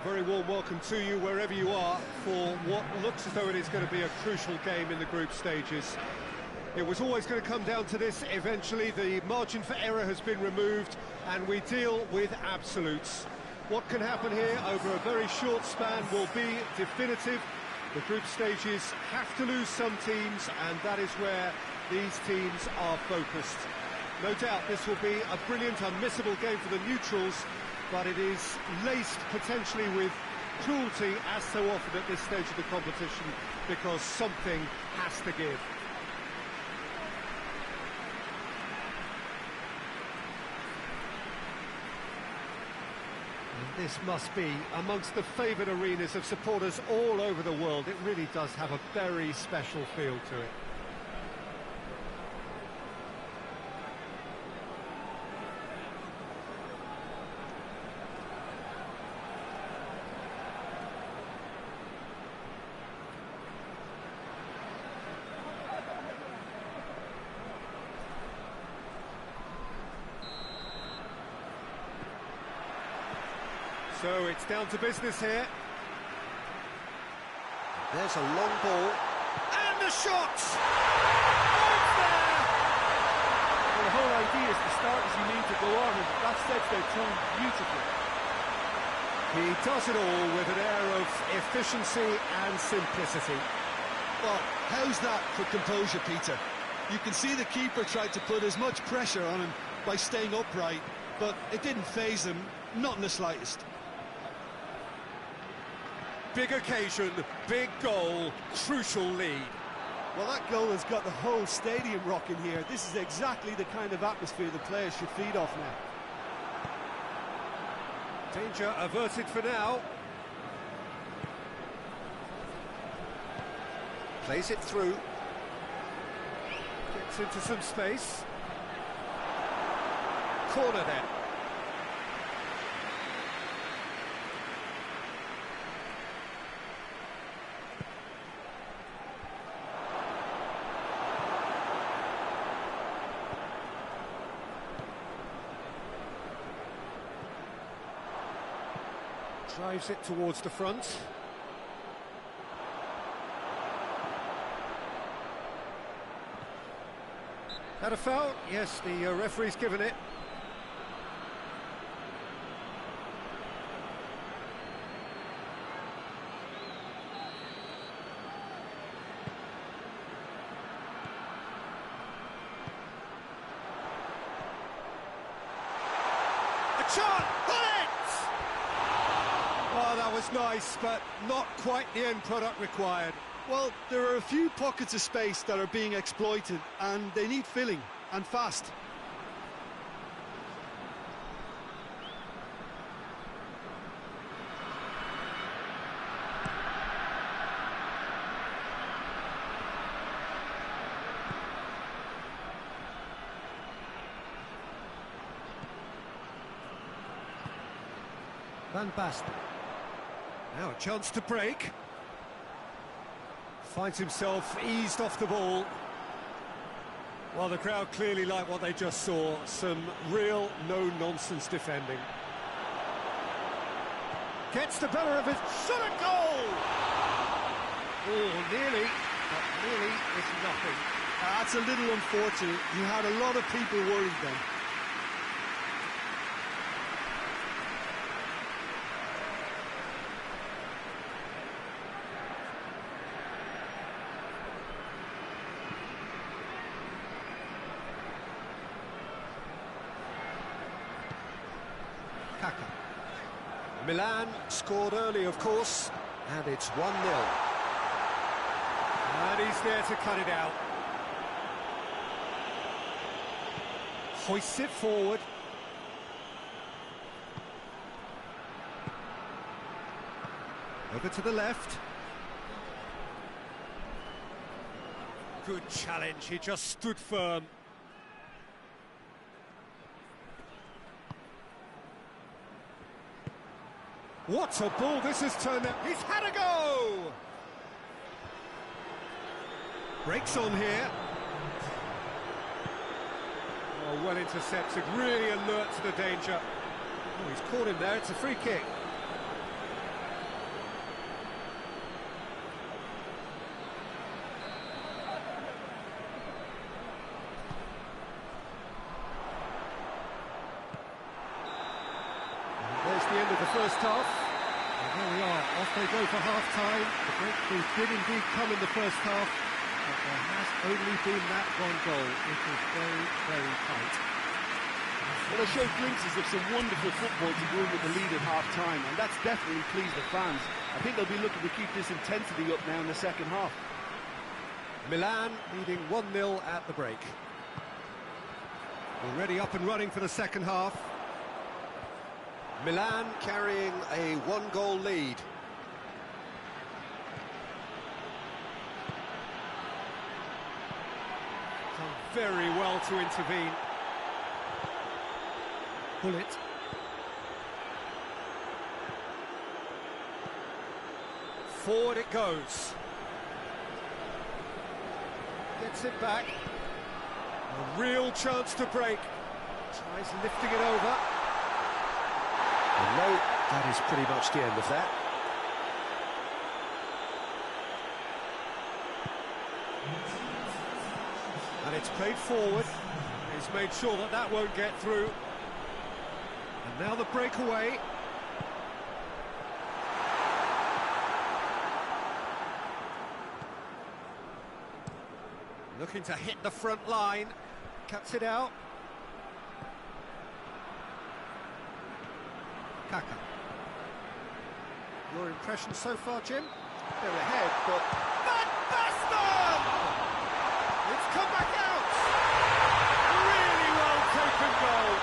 very warm welcome to you wherever you are for what looks as though it is going to be a crucial game in the group stages. It was always going to come down to this eventually. The margin for error has been removed and we deal with absolutes. What can happen here over a very short span will be definitive. The group stages have to lose some teams, and that is where these teams are focused. No doubt this will be a brilliant, unmissable game for the neutrals, but it is laced potentially with cruelty as so often at this stage of the competition, because something has to give. And this must be amongst the favoured arenas of supporters all over the world. It really does have a very special feel to it. So it's down to business here. There's a long ball. And a shot! Oh, it's there! Well, the whole idea is to start as you need to go on, and that sets their tone beautifully. He does it all with an air of efficiency and simplicity. Well, how's that for composure, Peter? You can see the keeper tried to put as much pressure on him by staying upright, but it didn't faze him, not in the slightest. Big occasion, big goal, crucial lead. Well, that goal has got the whole stadium rocking here. This is exactly the kind of atmosphere the players should feed off now. Danger averted for now. Plays it through. Gets into some space. Corner then. Drives it towards the front. Had a foul? Yes, the referee's given it. A chance! Oh, that was nice, but not quite the end product required. Well, there are a few pockets of space that are being exploited, and they need filling, and fast. Van Basten. Now a chance to break. Finds himself eased off the ball. Well, the crowd clearly like what they just saw. Some real no-nonsense defending. Gets the better of it. Shot a goal! Oh, nearly, but nearly is nothing. That's a little unfortunate. You had a lot of people worried then. Milan scored early, of course, and it's 1-0. And he's there to cut it out. Hoists it forward. Over to the left. Good challenge, he just stood firm. What a ball this has turned out. He's had a go! Breaks on here. Oh, well intercepted, really alert to the danger. Oh, he's caught him there, it's a free kick. first half. And there we are, off they go for half-time. The breakthrough did indeed come in the first half, but there has only been that one goal. It was very, very tight. Well, they showed glimpses of some wonderful football to go in with the lead at half-time, and that's definitely pleased the fans. I think they'll be looking to keep this intensity up now in the second half. Milan leading 1-0 at the break. Already up and running for the second half. Milan carrying a one-goal lead. Done very well to intervene. Pull it. Forward it goes. Gets it back. A real chance to break. Tries lifting it over. And no, that is pretty much the end of that. And it's played forward. He's made sure that that won't get through. And now the breakaway. Looking to hit the front line. Cuts it out. Kaka. Your impression so far, Jim? They're ahead, but... Van Basten! It's come back out! Really well taken goal.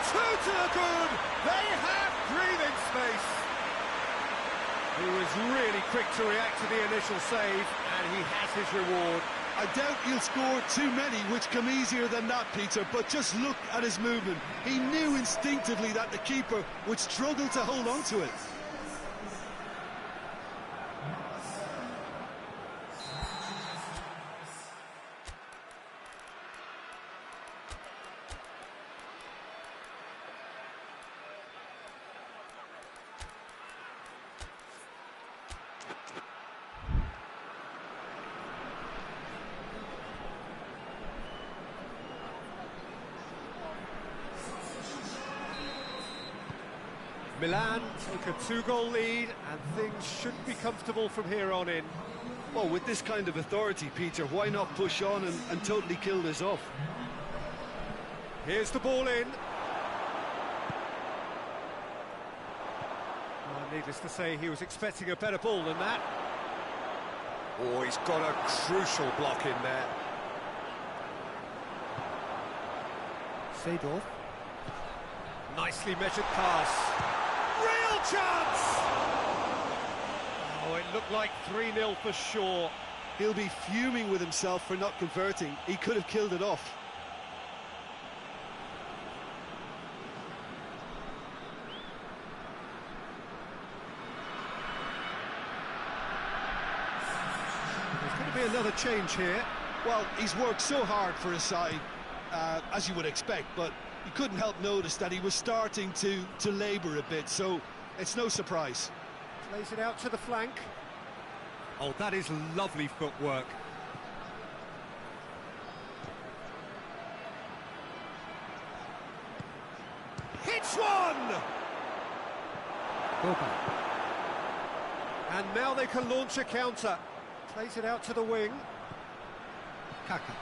Two to the good. They have breathing space. He was really quick to react to the initial save, and he has his reward. I doubt he'll score too many which come easier than that, Peter, but just look at his movement. He knew instinctively that the keeper would struggle to hold on to it. Milan take a two-goal lead, and things should be comfortable from here on in. Well, with this kind of authority, Peter, why not push on and totally kill this off? Here's the ball in. Well, needless to say, he was expecting a better ball than that. Oh, he's got a crucial block in there. Seedorf. Nicely measured pass. Real chance! Oh, it looked like 3-0 for sure. He'll be fuming with himself for not converting. He could have killed it off. There's going to be another change here. Well, he's worked so hard for his side, as you would expect, but you couldn't help notice that he was starting to labour a bit, so it's no surprise. Plays it out to the flank. Oh, that is lovely footwork. Hits one! Go back. And now they can launch a counter. Plays it out to the wing. Kaka.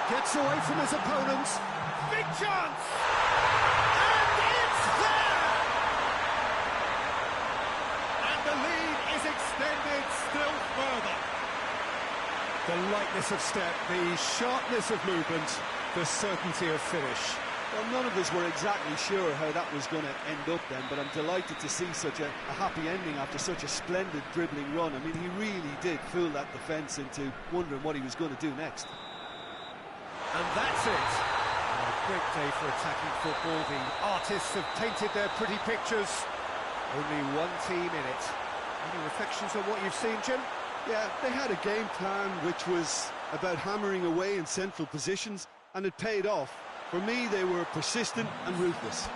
Gets away from his opponents. Big chance! And it's there! And the lead is extended still further. The lightness of step, the sharpness of movement, the certainty of finish. Well, none of us were exactly sure how that was going to end up then, but I'm delighted to see such a happy ending after such a splendid dribbling run. I mean, he really did fool that defence into wondering what he was going to do next. And that's it. A great day for attacking football. The artists have painted their pretty pictures. Only one team in it. Any reflections on what you've seen, Jim? Yeah, they had a game plan which was about hammering away in central positions, and it paid off. For me, they were persistent and ruthless.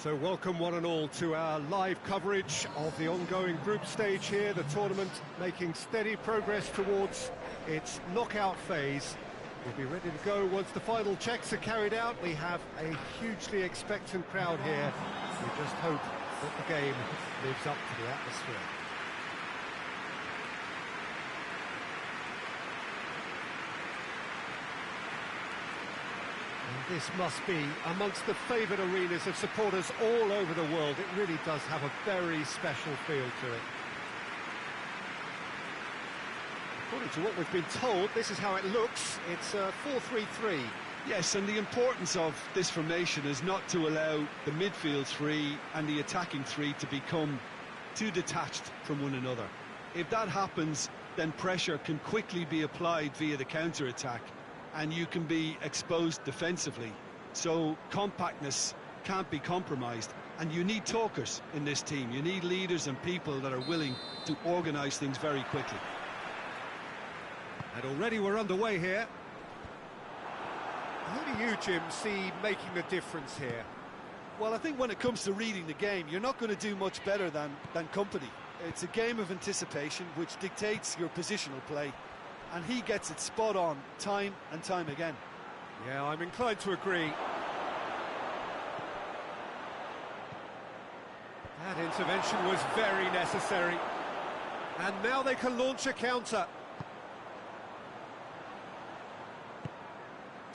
So welcome one and all to our live coverage of the ongoing group stage here, the tournament making steady progress towards its knockout phase. We'll be ready to go once the final checks are carried out. We have a hugely expectant crowd here. We just hope that the game lives up to the atmosphere. This must be amongst the favoured arenas of supporters all over the world. It really does have a very special feel to it. According to what we've been told, this is how it looks. It's 4-3-3. Yes, and the importance of this formation is not to allow the midfield three and the attacking three to become too detached from one another. If that happens, then pressure can quickly be applied via the counter-attack, and you can be exposed defensively. So compactness can't be compromised, and you need talkers in this team. You need leaders and people that are willing to organise things very quickly. And already we're underway here. Who do you, Jim, see making the difference here? Well, I think when it comes to reading the game, you're not going to do much better than company. It's a game of anticipation which dictates your positional play, and he gets it spot on time and time again. Yeah, I'm inclined to agree. That intervention was very necessary. And now they can launch a counter.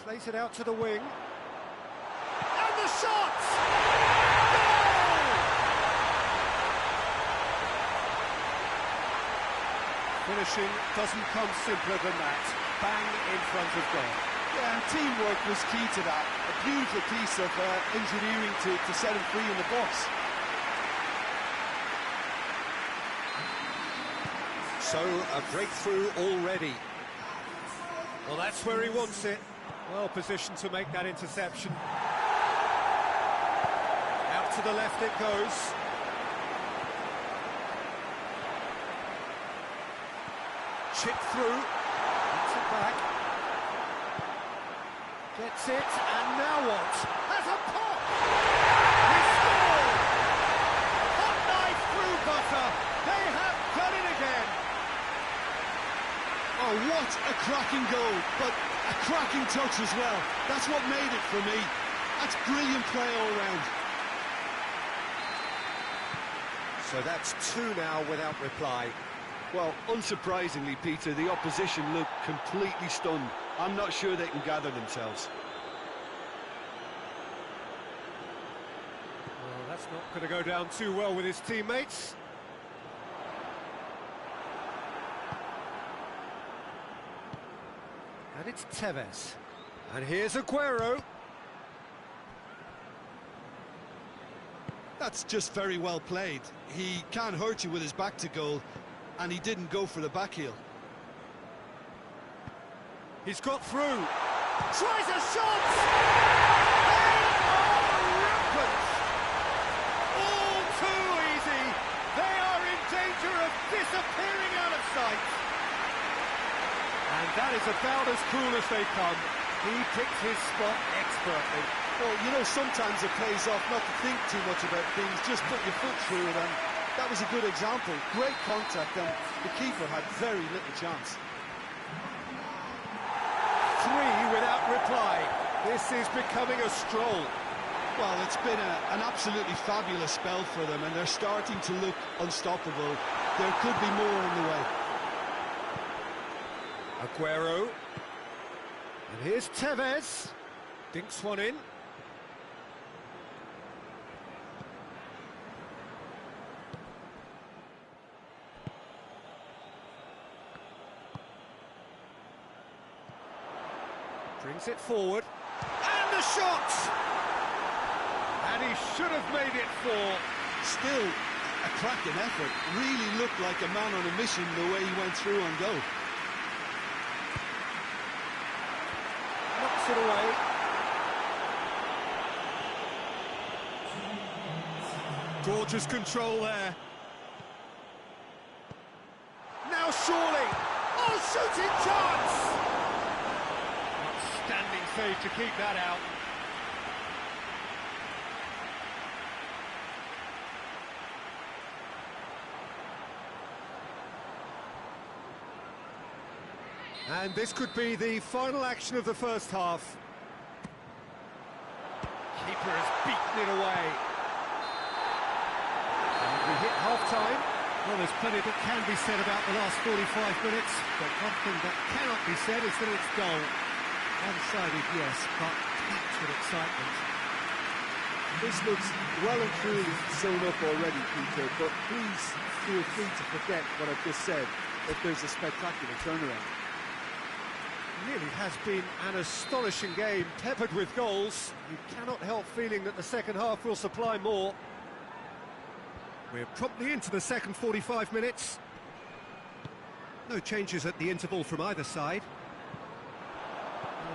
Plays it out to the wing. And the shot! Goal! Finishing doesn't come simpler than that. Bang in front of goal. Yeah, and teamwork was key to that. A beautiful piece of engineering to set him free in the box. So, a breakthrough already. Well, that's where he wants it. Well positioned to make that interception. Out to the left it goes. Chip through. Gets it back. Gets it, and now what? Has a pop! He scored! Hot knife through butter. They have done it again. Oh, what a cracking goal, but a cracking touch as well. That's what made it for me. That's brilliant play all round. So that's two now without reply. Well, unsurprisingly, Peter, the opposition looked completely stunned. I'm not sure they can gather themselves. Well, that's not going to go down too well with his teammates. And it's Tevez. And here's Aguero. That's just very well played. He can't hurt you with his back to goal, and he didn't go for the back heel. He's got through. Tries a shot! They are rampant! All too easy. They are in danger of disappearing out of sight. And that is about as cool as they come. He picked his spot expertly. Well, you know, sometimes it pays off not to think too much about things, just put your foot through it, and that was a good example. Great contact, and the keeper had very little chance. 3 without reply. This is becoming a stroll. Well, it's been an absolutely fabulous spell for them, and they're starting to look unstoppable. There could be more on the way. Aguero. And here's Tevez. Dinks one in. Brings it forward. And the shot! And he should have made it 4. Still a cracking effort. Really looked like a man on a mission the way he went through on goal. Knocks it away. Gorgeous control there. Now surely. Oh, shooting chance! Outstanding save to keep that out. And this could be the final action of the first half. Keeper has beaten it away. And we hit half-time. Well, there's plenty that can be said about the last 45 minutes, but one thing that cannot be said is that it's dull. One-sided, yes, but packed with excitement. This looks well and truly sewn up already, Peter, but please feel free to forget what I've just said if there's a spectacular turnaround. It really has been an astonishing game, peppered with goals. You cannot help feeling that the second half will supply more. We're promptly into the second 45 minutes. No changes at the interval from either side.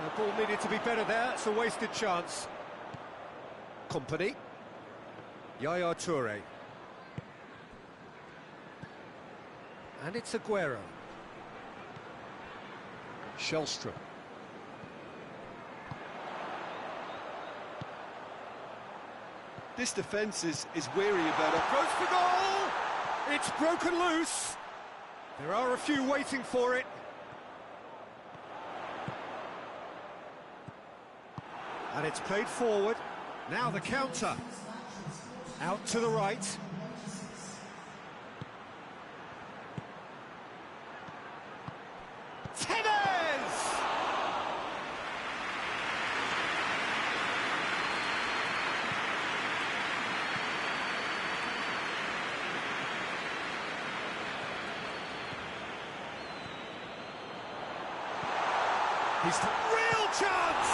The ball needed to be better there, it's a wasted chance. Company. Yaya Toure. And it's Aguero. Shellstrom. This defence is wary about it. Goes for goal! It's broken loose. There are a few waiting for it. And it's played forward. Now the counter. Out to the right. He's the real chance!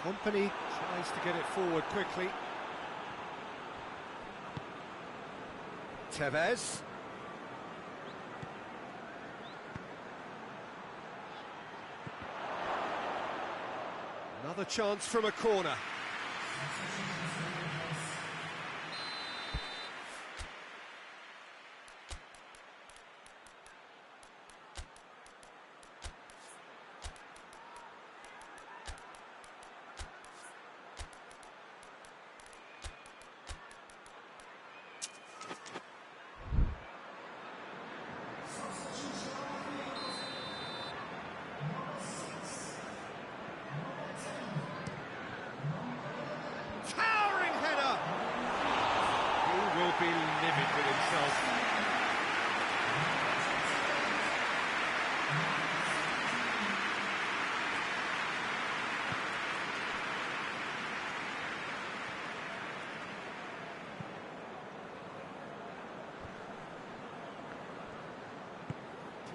Company tries to get it forward quickly. Tevez. Another chance from a corner. Be livid with himself.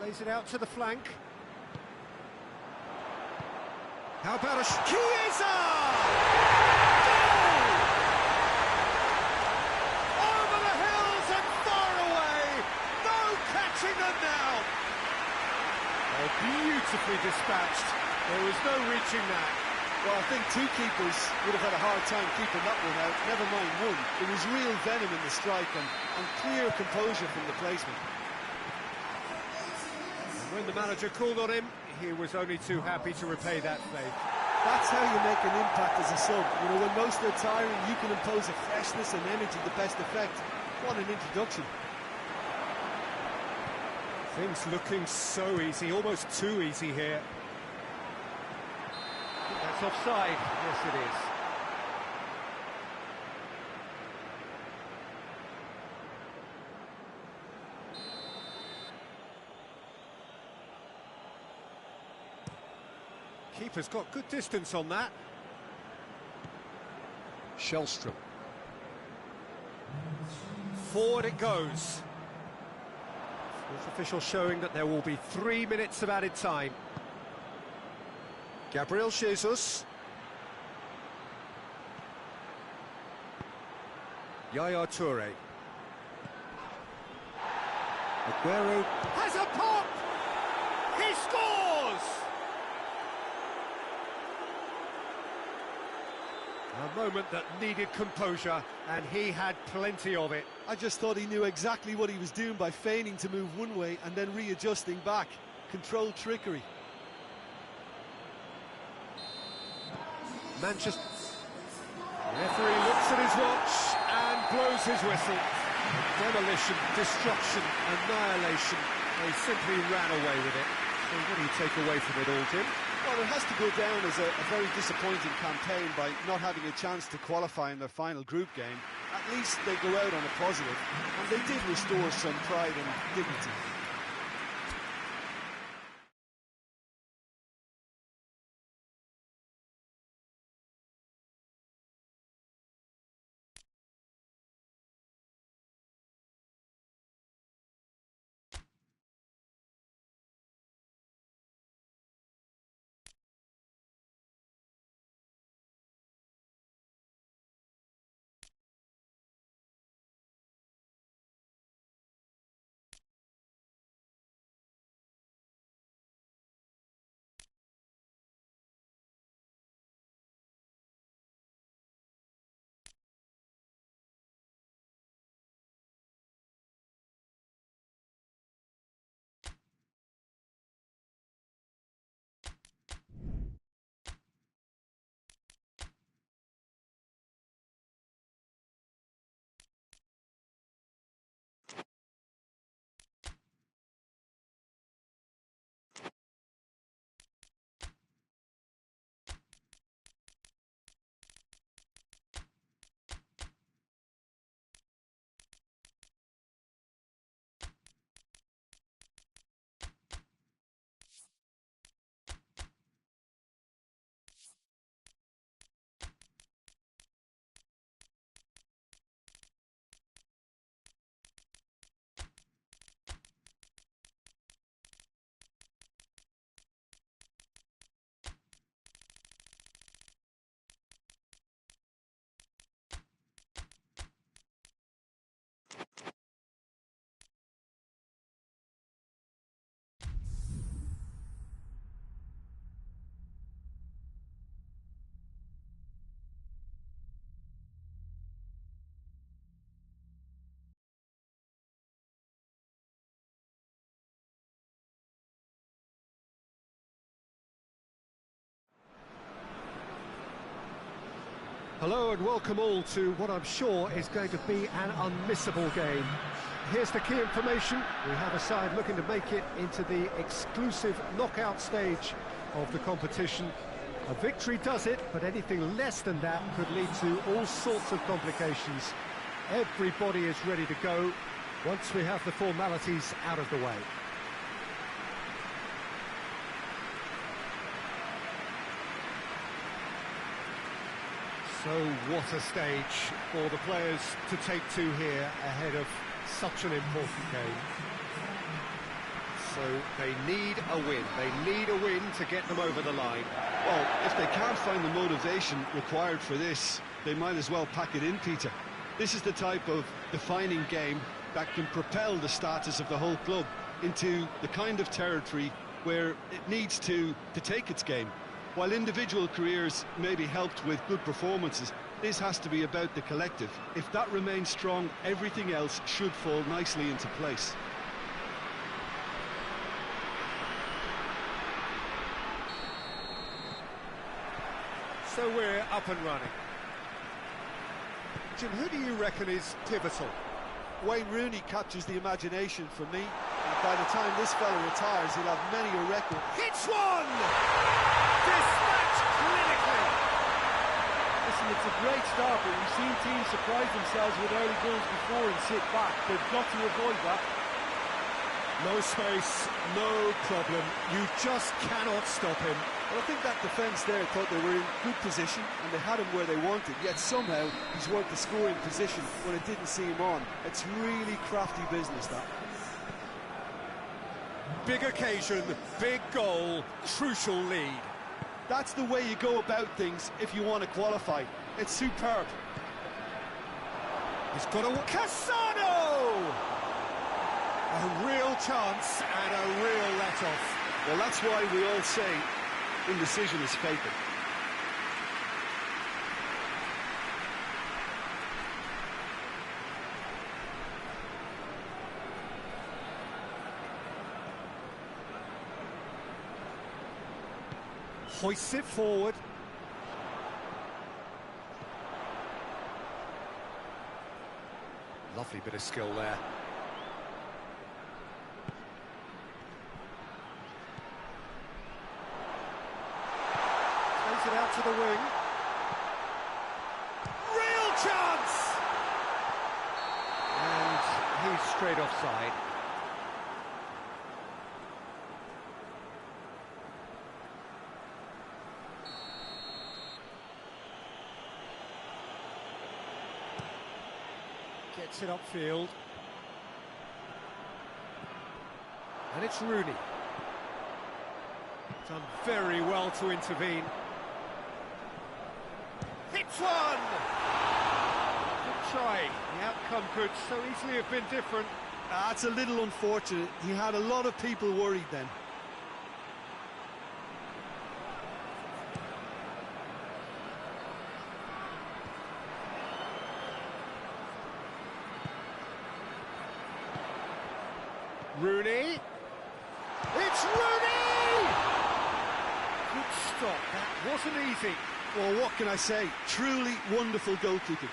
Plays it out to the flank. How about a Chiesa? Now. Oh, beautifully dispatched. There was no reaching that. Well, I think two keepers would have had a hard time keeping that one out, never mind one. There was real venom in the strike and clear composure from the placement. And when the manager called on him, he was only too happy to repay that faith. That's how you make an impact as a sub. You know, when most are tiring, you can impose a freshness and energy to best effect. What an introduction. Things looking so easy, almost too easy here. I think that's offside. Yes, it is. Keeper's got good distance on that. Shellstrom. Forward it goes. Fourth official showing that there will be 3 minutes of added time. Gabriel Jesus. Yaya Toure. Aguero has a pop! He scores! A moment that needed composure, and he had plenty of it. I just thought he knew exactly what he was doing by feigning to move one way and then readjusting back. Controlled trickery. Manchester. The referee looks at his watch and blows his whistle. Demolition, destruction, annihilation. They simply ran away with it. So what do you take away from it all, Jim? Well, it has to go down as a very disappointing campaign by not having a chance to qualify in their final group game. At least they go out on a positive, and they did restore some pride and dignity. Hello and welcome all to what I'm sure is going to be an unmissable game. Here's the key information. We have a side looking to make it into the exclusive knockout stage of the competition. A victory does it, but anything less than that could lead to all sorts of complications. Everybody is ready to go once we have the formalities out of the way. So what a stage for the players to take to here ahead of such an important game. So they need a win. They need a win to get them over the line. Well, if they can't find the motivation required for this, they might as well pack it in, Peter. This is the type of defining game that can propel the status of the whole club into the kind of territory where it needs to take its game. While individual careers may be helped with good performances, this has to be about the collective. If that remains strong, everything else should fall nicely into place. So we're up and running. Jim, who do you reckon is pivotal? Wayne Rooney captures the imagination for me, and by the time this fella retires, he'll have many a record. Hits one! Dispatched clinically! Listen, it's a great start, but we've seen teams surprise themselves with early goals before and sit back. They've got to avoid that. No space, no problem. You just cannot stop him. Well, I think that defence there thought they were in good position and they had him where they wanted, yet somehow he's worked the scoring position when it didn't see him on. It's really crafty business, that. Big occasion, big goal, crucial lead. That's the way you go about things if you want to qualify. It's superb. He's got a... Cassano! A real chance and a real let-off. Well, that's why we all say indecision is fatal. Hoists it forward. Lovely bit of skill there. Plays it out to the wing. Real chance! And he's straight offside. Gets it upfield. And it's Rooney. Done very well to intervene. Hits one! Good try. The outcome could so easily have been different. That's a little unfortunate. He had a lot of people worried then. Rooney. It's Rooney! Good stop. That wasn't easy. Well, what can I say? Truly wonderful goalkeeping.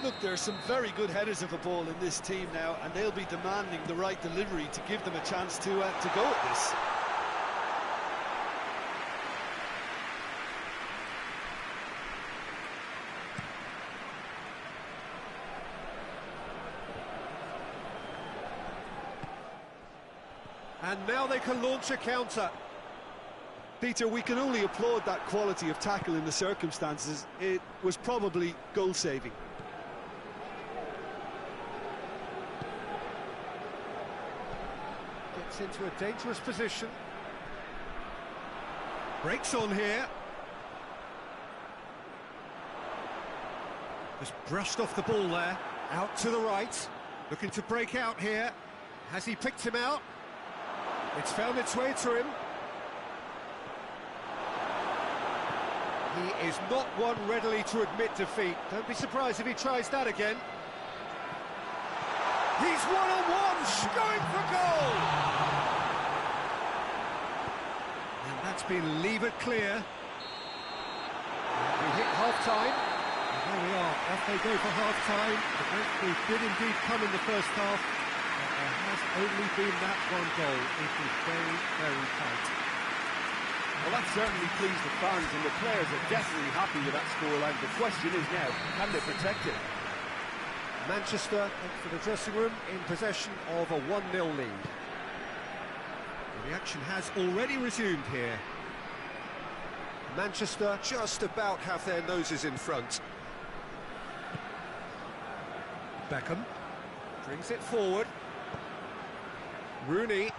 Look, there are some very good headers of a ball in this team now, and they'll be demanding the right delivery to give them a chance to go at this. And now they can launch a counter. Peter, we can only applaud that quality of tackle in the circumstances. It was probably goal-saving. Gets into a dangerous position. Breaks on here. Just brushed off the ball there. Out to the right. Looking to break out here. Has he picked him out? It's found its way to him. He is not one readily to admit defeat. Don't be surprised if he tries that again. He's one-on-one, going for goal! And that's been levered clear. We hit half-time. And there we are, off they go for half-time. The breakthrough did indeed come in the first half. But there has only been that one goal. It is very, very tight. Well, that certainly pleased the fans, and the players are definitely happy with that scoreline. The question is now, can they protect it? Manchester for the dressing room in possession of a 1-0 lead. The action has already resumed here. Manchester just about have their noses in front. Beckham brings it forward. Rooney.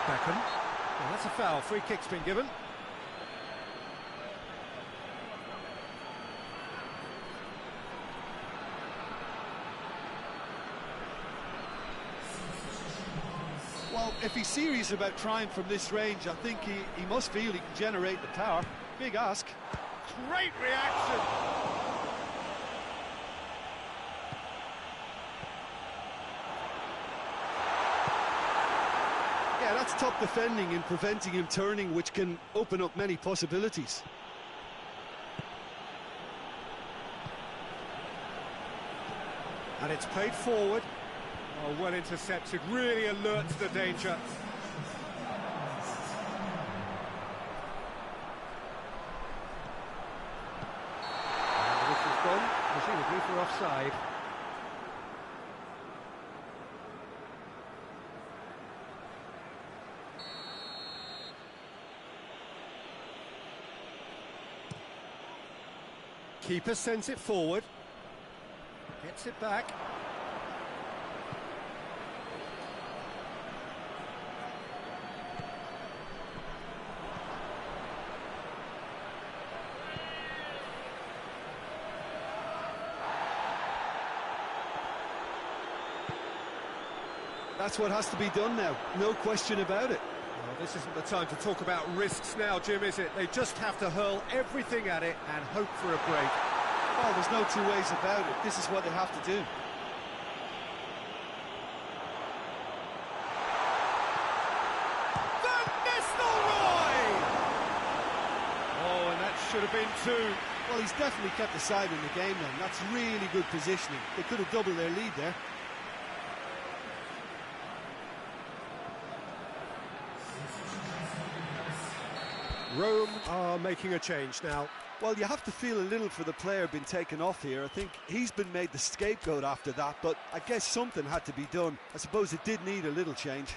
Beckham. Well, that's a foul. Free kick's been given. Well, if he's serious about trying from this range, I think he must feel he can generate the power. Big ask. Great reaction. Yeah, that's top defending and preventing him turning, which can open up many possibilities. And it's played forward. Oh, well intercepted, really alerts the danger. And the whistle's gone, presumably for offside. Keeper sends it forward. Gets it back. That's what has to be done now, no question about it. Well, this isn't the time to talk about risks now, Jim, is it? They just have to hurl everything at it and hope for a break. Oh, there's no two ways about it. This is what they have to do. Van Nistelrooy! should have been 2. Well, he's definitely kept the side in the game then. That's really good positioning. They could have doubled their lead there. Rome are making a change now. Well, you have to feel a little for the player being taken off here. I think he's been made the scapegoat after that, but I guess something had to be done. I suppose it did need a little change.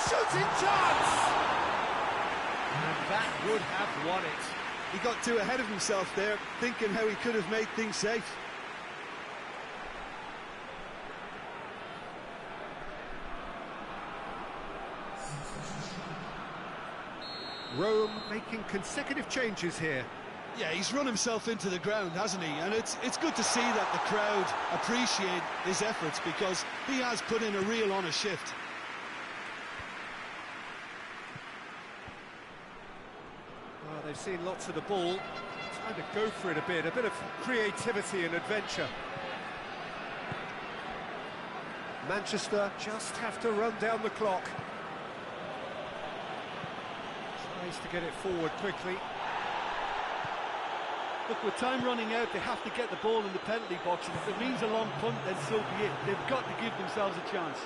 Shooting chance! And that would have won it. He got too ahead of himself there, thinking how he could have made things safe. Rome making consecutive changes here. Yeah, he's run himself into the ground, hasn't he? And it's good to see that the crowd appreciate his efforts, because he has put in a real honest shift. Well, they've seen lots of the ball. Time to go for it a bit of creativity and adventure. Manchester just have to run down the clock. Tries to get it forward quickly. Look, with time running out, they have to get the ball in the penalty box, and if it means a long punt, then so be it. They've got to give themselves a chance.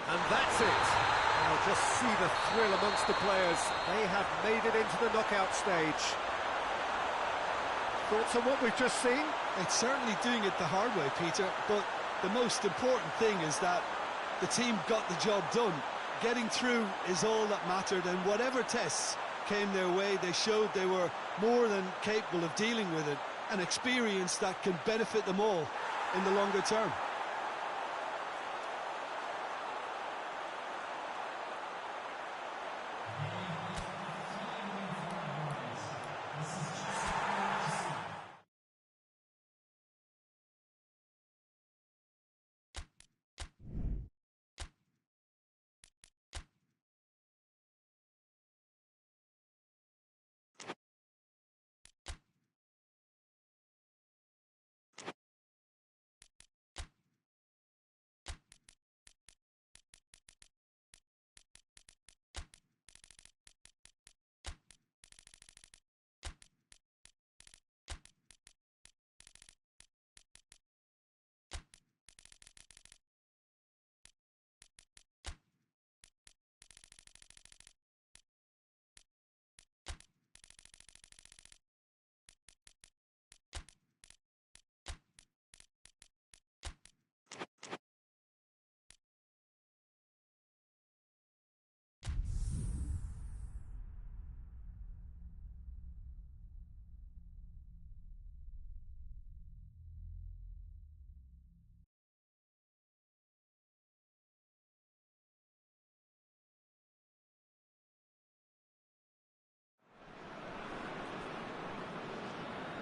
And that's it. Now just see the thrill amongst the players. They have made it into the knockout stage. Thoughts on what we've just seen? It's certainly doing it the hard way, Peter, but the most important thing is that the team got the job done. Getting through is all that mattered, and whatever tests came their way, they showed they were more than capable of dealing with it, an experience that can benefit them all in the longer term.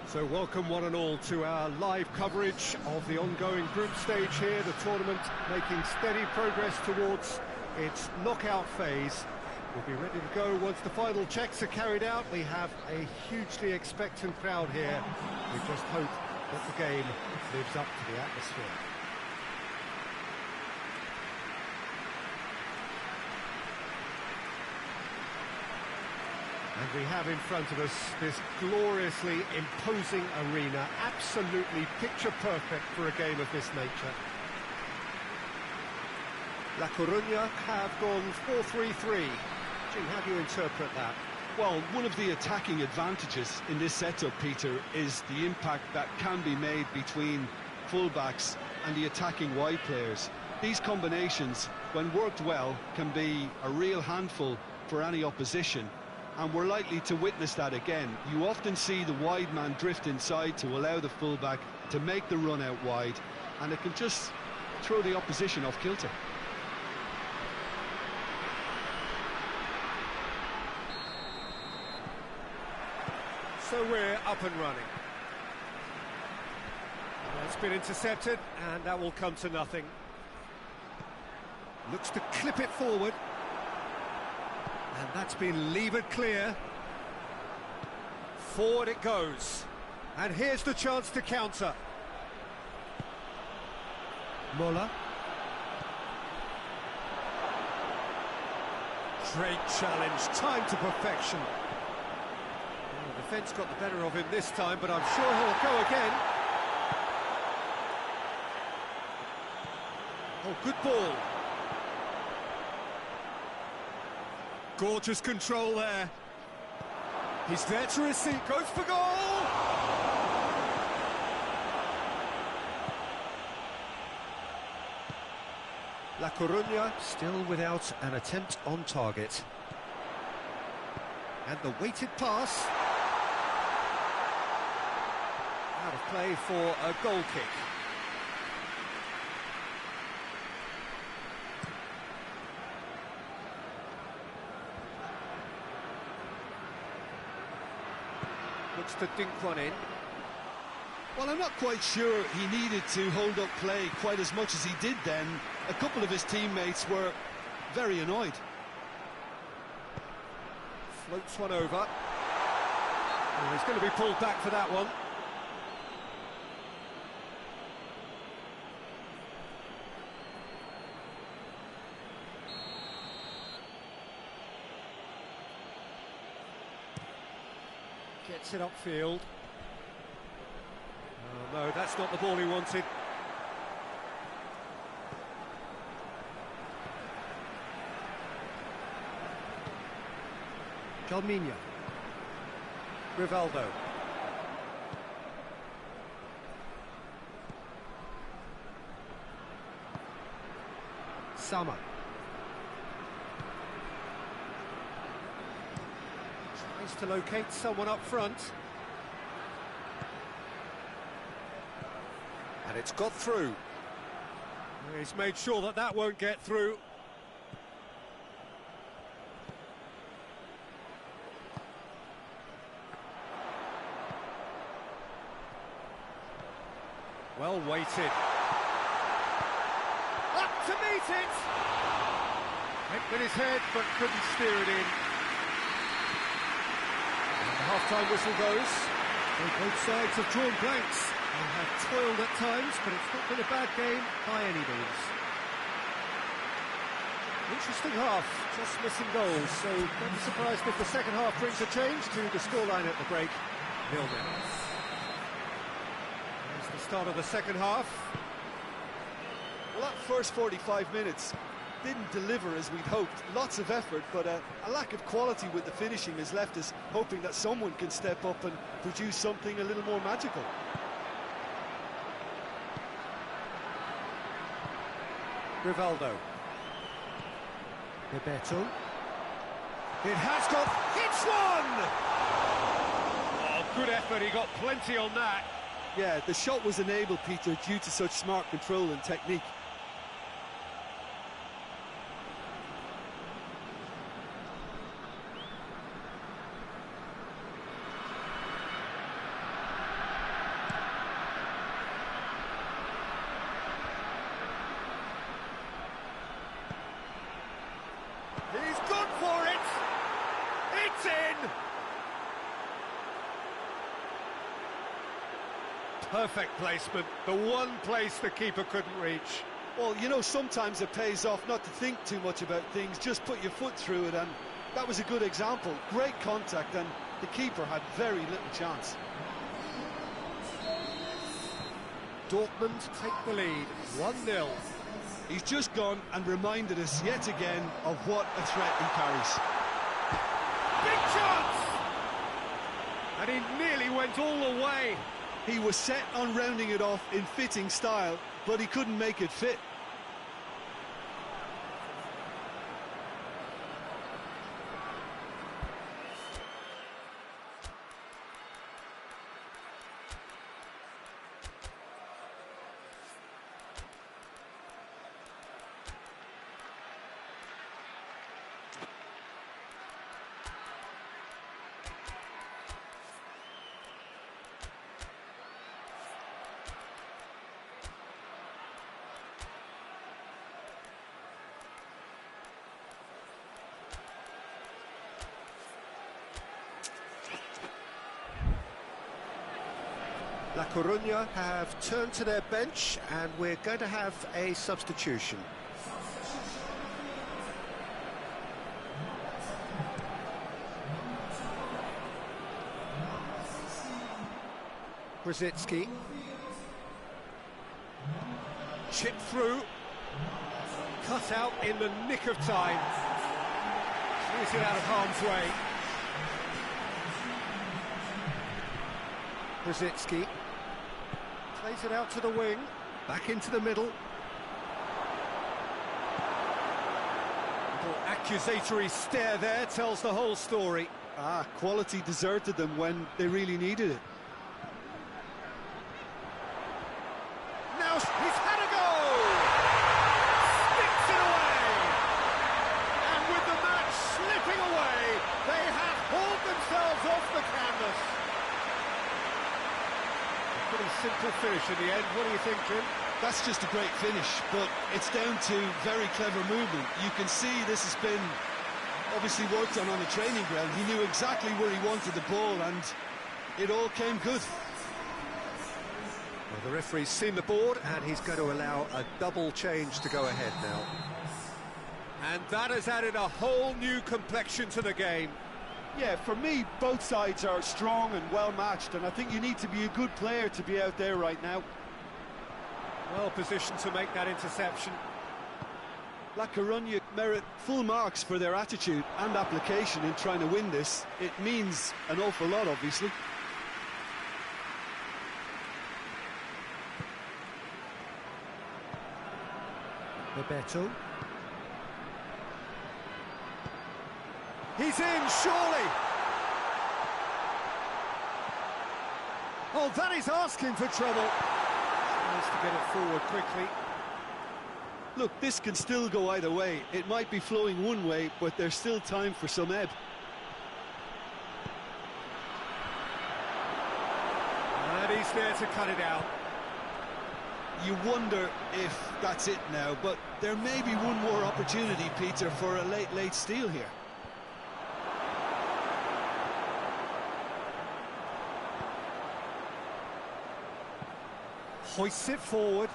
So welcome one and all to our live coverage of the ongoing group stage here, the tournament making steady progress towards its knockout phase. We'll be ready to go once the final checks are carried out. We have a hugely expectant crowd here. We just hope that the game lives up to the atmosphere. And we have in front of us this gloriously imposing arena, absolutely picture perfect for a game of this nature. La Coruña have gone 4-3-3. Jim, how do you interpret that? Well, one of the attacking advantages in this setup, Peter, is the impact that can be made between fullbacks and the attacking wide players. These combinations, when worked well, can be a real handful for any opposition. And we're likely to witness that again. You often see the wide man drift inside to allow the fullback to make the run out wide, and it can just throw the opposition off kilter. So we're up and running. It's been intercepted, and that will come to nothing. Looks to clip it forward. And that's been levered clear. Forward it goes. And here's the chance to counter. Muller. Great challenge, time to perfection. Well, the defence got the better of him this time, but I'm sure he'll go again. Oh, good ball. Gorgeous control there. He's there to receive, goes for goal! La Coruña still without an attempt on target. And the weighted pass. Out of play for a goal kick. Looks to dink one in. Well, I'm not quite sure he needed to hold up play quite as much as he did then. A couple of his teammates were very annoyed. Floats one over. Oh, he's going to be pulled back for that one. Gets it upfield. Oh, no, that's not the ball he wanted. Calminha. Rivaldo. Sama. Tries to locate someone up front. And it's got through. He's made sure that that won't get through. Well weighted. Up to meet it! Hit with his head, but couldn't steer it in. And the half-time whistle goes. So both sides have drawn blanks and have toiled at times, but it's not been a bad game by any means. Interesting half, just missing goals, so don't be surprised if the second half brings a change to the scoreline at the break. 0-0. The start of the second half. Well, that first 45 minutes didn't deliver as we'd hoped. Lots of effort, but a lack of quality with the finishing has left us hoping that someone can step up and produce something a little more magical. Rivaldo. Bebeto. It has got... It's one! Oh, good effort, he got plenty on that. Yeah, the shot was enabled, Peter, due to such smart control and technique. He's gone for it! It's in! Perfect placement, the one place the keeper couldn't reach. Well, you know, sometimes it pays off not to think too much about things, just put your foot through it, and that was a good example. Great contact, and the keeper had very little chance. Dortmund take the lead, 1-0. He's just gone and reminded us yet again of what a threat he carries. Big chance! And he nearly went all the way. He was set on rounding it off in fitting style, but he couldn't make it fit. La Coruña have turned to their bench, and we're going to have a substitution. Brzezinski. Chip through. Cut out in the nick of time. Clears it out of harm's way. Brzezinski plays it out to the wing, back into the middle. Little accusatory stare there tells the whole story. Quality deserted them when they really needed it. Now he's had a go! Sticks it away! And with the match slipping away, they have hauled themselves off the canvas. Pretty simple finish in the end. What do you think, Jim? That's just a great finish, but it's down to very clever movement. You can see this has been obviously worked on the training ground. He knew exactly where he wanted the ball, and it all came good. Well, the referee's seen the board, and he's going to allow a double change to go ahead now. And that has added a whole new complexion to the game. Yeah, for me, both sides are strong and well-matched, and I think you need to be a good player to be out there right now. Well positioned to make that interception. La Coruña merit full marks for their attitude and application in trying to win this. It means an awful lot, obviously. Bebeto. He's in, surely! Oh, that is asking for trouble. Tries to get it forward quickly. Look, this can still go either way. It might be flowing one way, but there's still time for some ebb. And he's there to cut it out. You wonder if that's it now, but there may be one more opportunity, Peter, for a late steal here. Hoists it forward.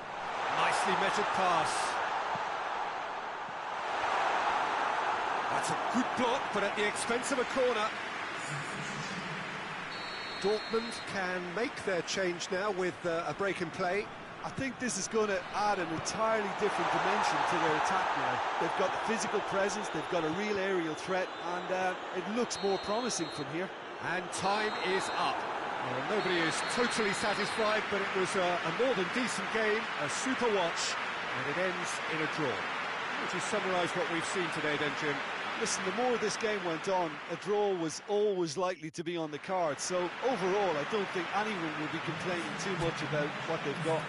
Nicely measured pass. That's a good block, but at the expense of a corner. Dortmund can make their change now with a break in play. I think this is going to add an entirely different dimension to their attack now. They've got the physical presence, they've got a real aerial threat, and it looks more promising from here. And time is up. Well, nobody is totally satisfied, but it was a more than decent game, a super watch, and it ends in a draw. Would you summarise what we've seen today then, Jim? Listen, the more this game went on, a draw was always likely to be on the card. So overall, I don't think anyone will be complaining too much about what they've got.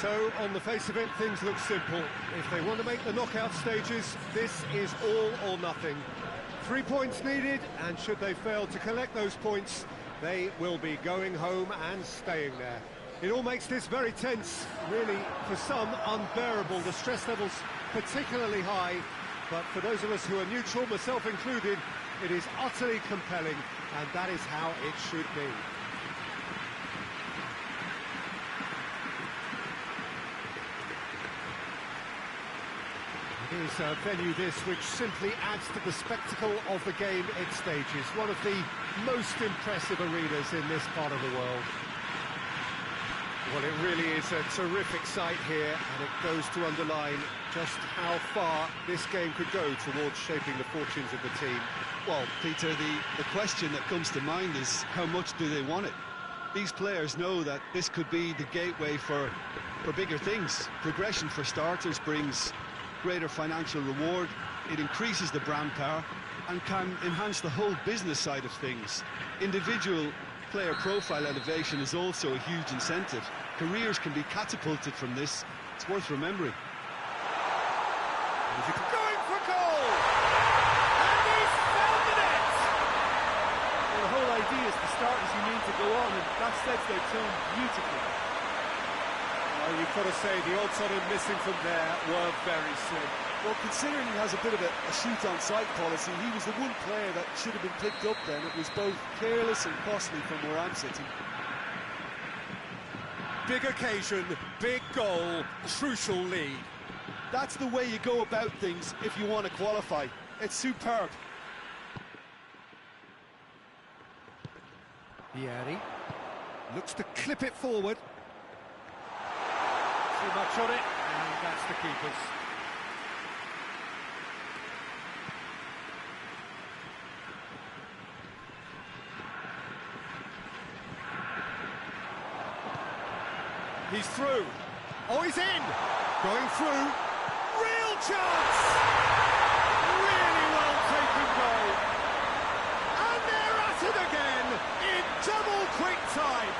So, on the face of it, things look simple. If they want to make the knockout stages, this is all or nothing. 3 points needed, and should they fail to collect those points, they will be going home and staying there. It all makes this very tense, really, for some, unbearable. The stress levels particularly high, but for those of us who are neutral, myself included, it is utterly compelling, and that is how it should be. It is a venue this which simply adds to the spectacle of the game it stages. One of the most impressive arenas in this part of the world. Well, it really is a terrific sight here, and it goes to underline just how far this game could go towards shaping the fortunes of the team. Well, Peter, the question that comes to mind is how much do they want it? These players know that this could be the gateway for bigger things. Progression, for starters, brings greater financial reward, it increases the brand power and can enhance the whole business side of things. Individual player profile elevation is also a huge incentive. Careers can be catapulted from this. It's worth remembering. Going for goal! And he's found the net! Well, the whole idea is to start as you mean to go on, and that sets their tone beautifully. Well, you've got to say the odds on him missing from there were very slim. Well, considering he has a bit of a shoot-on-sight policy, he was the one player that should have been picked up then. It was both careless and costly from where I'm sitting. Big occasion, big goal, crucial lead. That's the way you go about things if you want to qualify. It's superb. Vieri looks to clip it forward. Too much on it, and that's the keeper's. He's through. Oh, he's in! Going through. Real chance! Really well taken goal. And they're at it again in double quick time.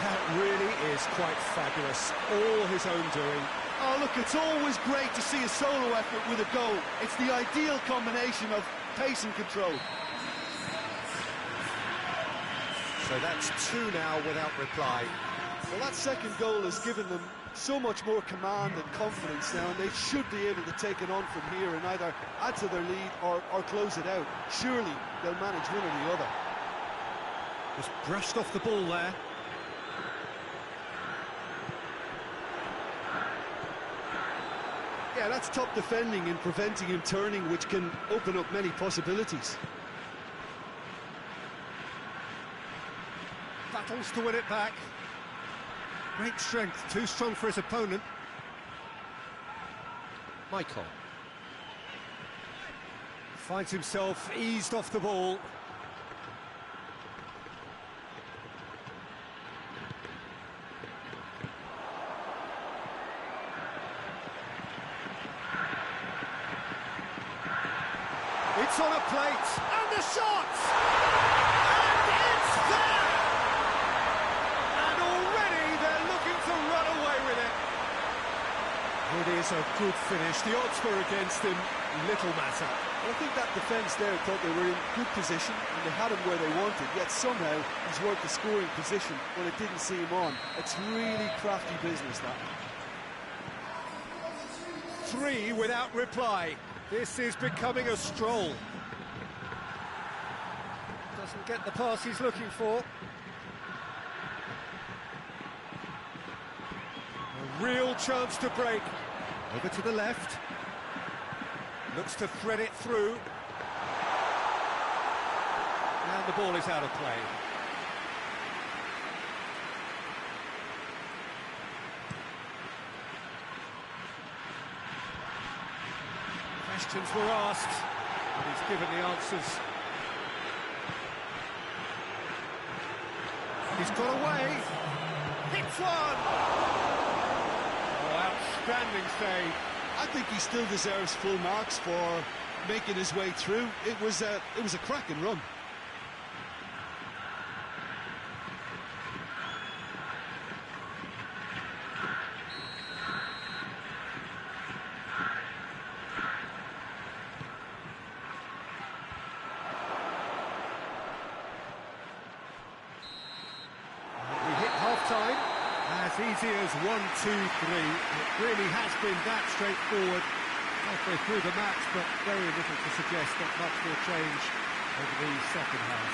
That really is quite fabulous. All his own doing. Oh, look, it's always great to see a solo effort with a goal. It's the ideal combination of pace and control. So that's 2 now without reply. Well, that second goal has given them so much more command and confidence now, and they should be able to take it on from here and either add to their lead or close it out. Surely they'll manage one or the other. Just brushed off the ball there. Yeah, that's top defending and preventing him turning, which can open up many possibilities. Battles to win it back. Great strength, too strong for his opponent. Michael finds himself eased off the ball. It's on a plate, and the shot! And it's there! And already they're looking to run away with it. It is a good finish. The odds were against him, little matter. I think that defence there thought they were in good position and they had him where they wanted, yet somehow he's worked the scoring position when it didn't see him on. It's really crafty business, that. 3 without reply. This is becoming a stroll. Doesn't get the pass he's looking for. A real chance to break. Over to the left. Looks to thread it through. And the ball is out of play. Questions were asked, and he's given the answers. He's got away. Hits one! Oh, outstanding save. I think he still deserves full marks for making his way through. It was a cracking run. easy as 1, 2, 3. It really has been that straightforward halfway through the match, but very little to suggest that much will change over the second half.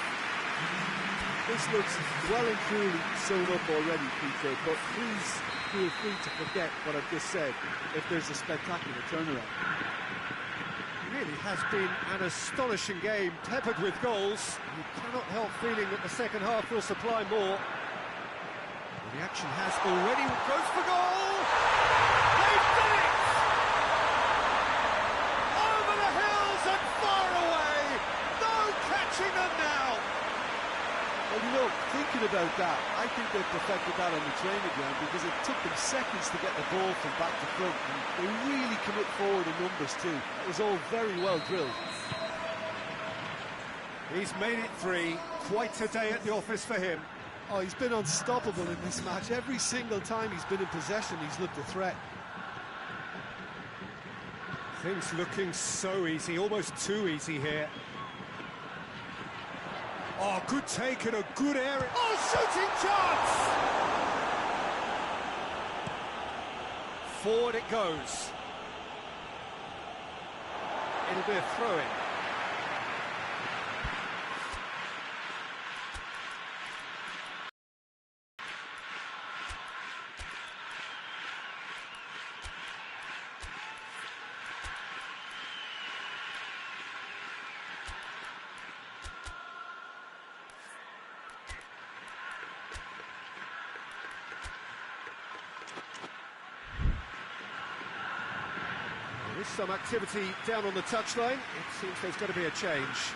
This looks well and truly sewn up already, Peter, but please feel free to forget what I've just said if there's a spectacular turnaround. It really has been an astonishing game, peppered with goals. You cannot help feeling that the second half will supply more. The action has already goes for goal! They've done it! Over the hills and far away! No catching them now! Well, you know, thinking about that, I think they perfected that on the training ground because it took them seconds to get the ball from back to front, and they really commit forward in numbers too. It was all very well drilled. He's made it 3. Quite a day at the office for him. Oh, he's been unstoppable in this match. Every single time he's been in possession, he's looked a threat. Things looking so easy, almost too easy here. Oh, good take and a good area. Oh, shooting chance! Forward it goes. It'll be a throw-in. There's some activity down on the touchline. It seems there's going to be a change.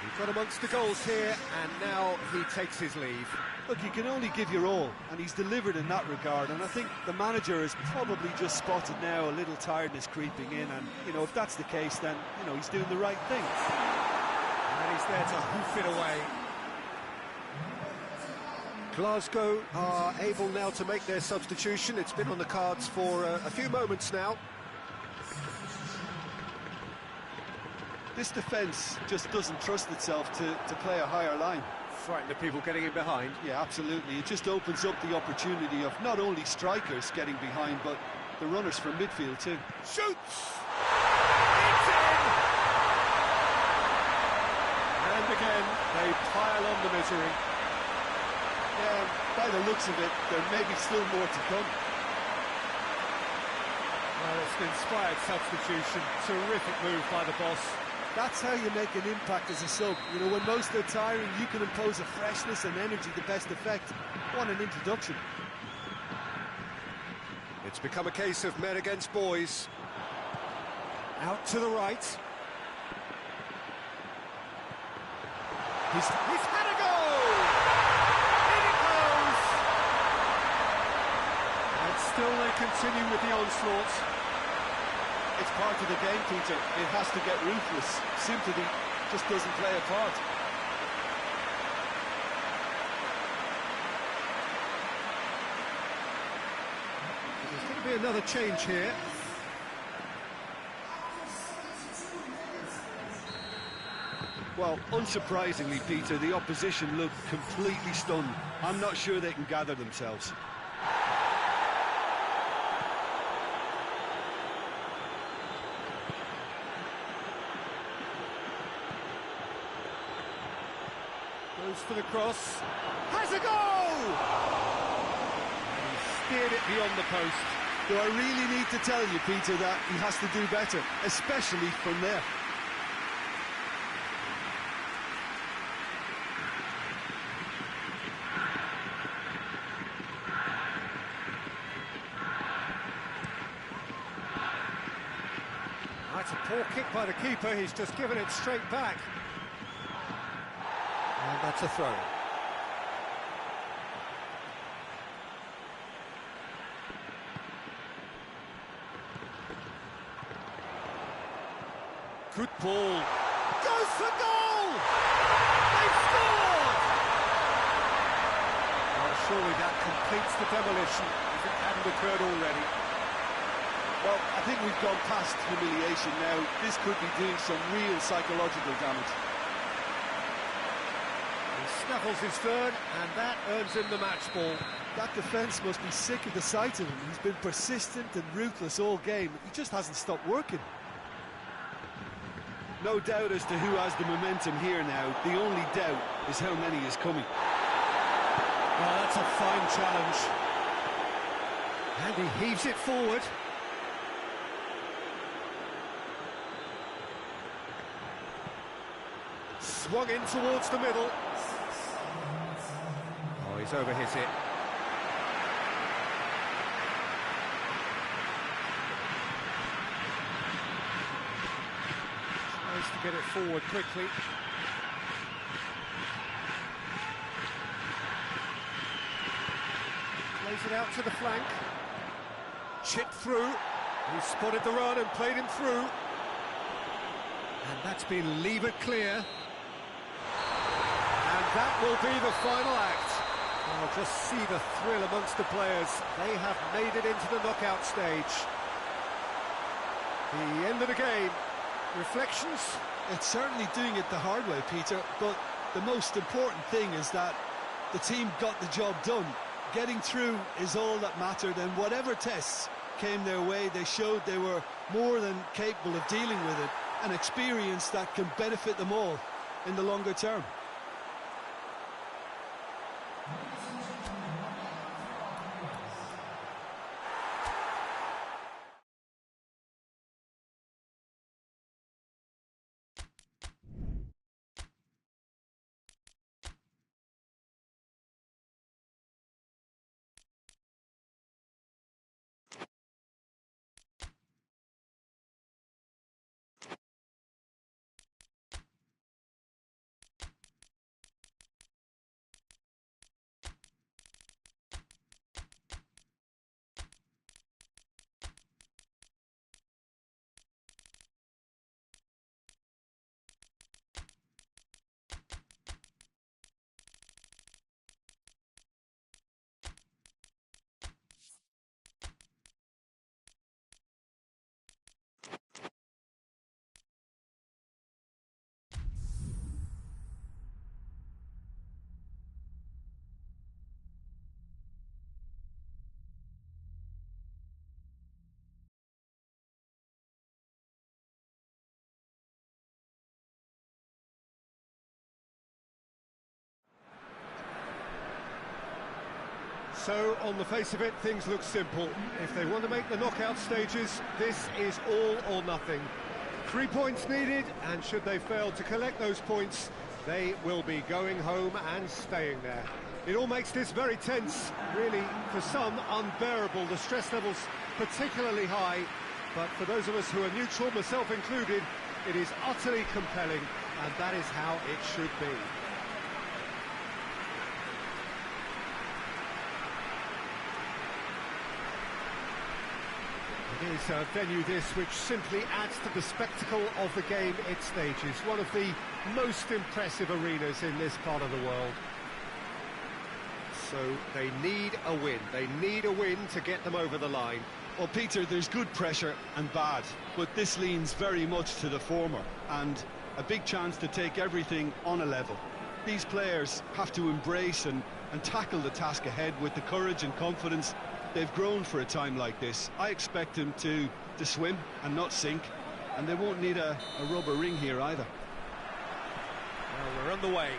We've got amongst the goals here, and now he takes his leave. Look, you can only give your all, and he's delivered in that regard, and I think the manager has probably just spotted now a little tiredness creeping in, and, you know, if that's the case, then, you know, he's doing the right thing. And he's there to hoof it away. Glasgow are able now to make their substitution. It's been on the cards for a few moments now. This defence just doesn't trust itself to play a higher line. Frightened of people getting in behind. Yeah, absolutely. It just opens up the opportunity of not only strikers getting behind, but the runners from midfield too. Shoots! It's in! And again, they pile on the misery. Yeah, by the looks of it, there may be still more to come. Well, it's an inspired substitution. Terrific move by the boss. That's how you make an impact as a sub. You know, when most are tiring, you can impose a freshness and energy to best effect. What an introduction. It's become a case of men against boys. Out to the right. He's had a go! In it goes! And still they continue with the onslaught. It's part of the game, Peter. It has to get ruthless. Sympathy just doesn't play a part. There's going to be another change here. Well, unsurprisingly, Peter, the opposition look completely stunned. I'm not sure they can gather themselves. Goes for the cross. Has a goal! He steered it beyond the post. Do I really need to tell you, Peter, that he has to do better, especially from there? That's a poor kick by the keeper. He's just given it straight back. And that's a throw. Good ball. Goes for goal! They've scored! Well, surely that completes the demolition if it hadn't occurred already. Well, I think we've gone past humiliation now. This could be doing some real psychological damage. He snuffles his third, and that earns him the match ball. That defence must be sick of the sight of him. He's been persistent and ruthless all game. He just hasn't stopped working. No doubt as to who has the momentum here now. The only doubt is how many is coming. Oh, that's a fine challenge. And he heaves it forward. Swung in towards the middle. Oh, he's overhit it. Tries to get it forward quickly. Plays it out to the flank. Chipped through. He spotted the run and played him through. And that's been levered clear. And that will be the final act. Oh, just see the thrill amongst the players. They have made it into the knockout stage. The end of the game. Reflections? It's certainly doing it the hard way, Peter, but the most important thing is that the team got the job done. Getting through is all that mattered, and whatever tests came their way, they showed they were more than capable of dealing with it, an experience that can benefit them all in the longer term. So, on the face of it, things look simple. If they want to make the knockout stages, this is all or nothing. 3 points needed, and should they fail to collect those points, they will be going home and staying there. It all makes this very tense, really, for some, unbearable. The stress levels particularly high, but for those of us who are neutral, myself included, it is utterly compelling, and that is how it should be. It is a venue this which simply adds to the spectacle of the game it stages. One of the most impressive arenas in this part of the world. So they need a win. They need a win to get them over the line. Well, Peter, there's good pressure and bad, but this leans very much to the former, and a big chance to take everything on a level. These players have to embrace and tackle the task ahead with the courage and confidence they've grown for a time like this. I expect them to swim and not sink, and they won't need a rubber ring here either. Well, we're on the way.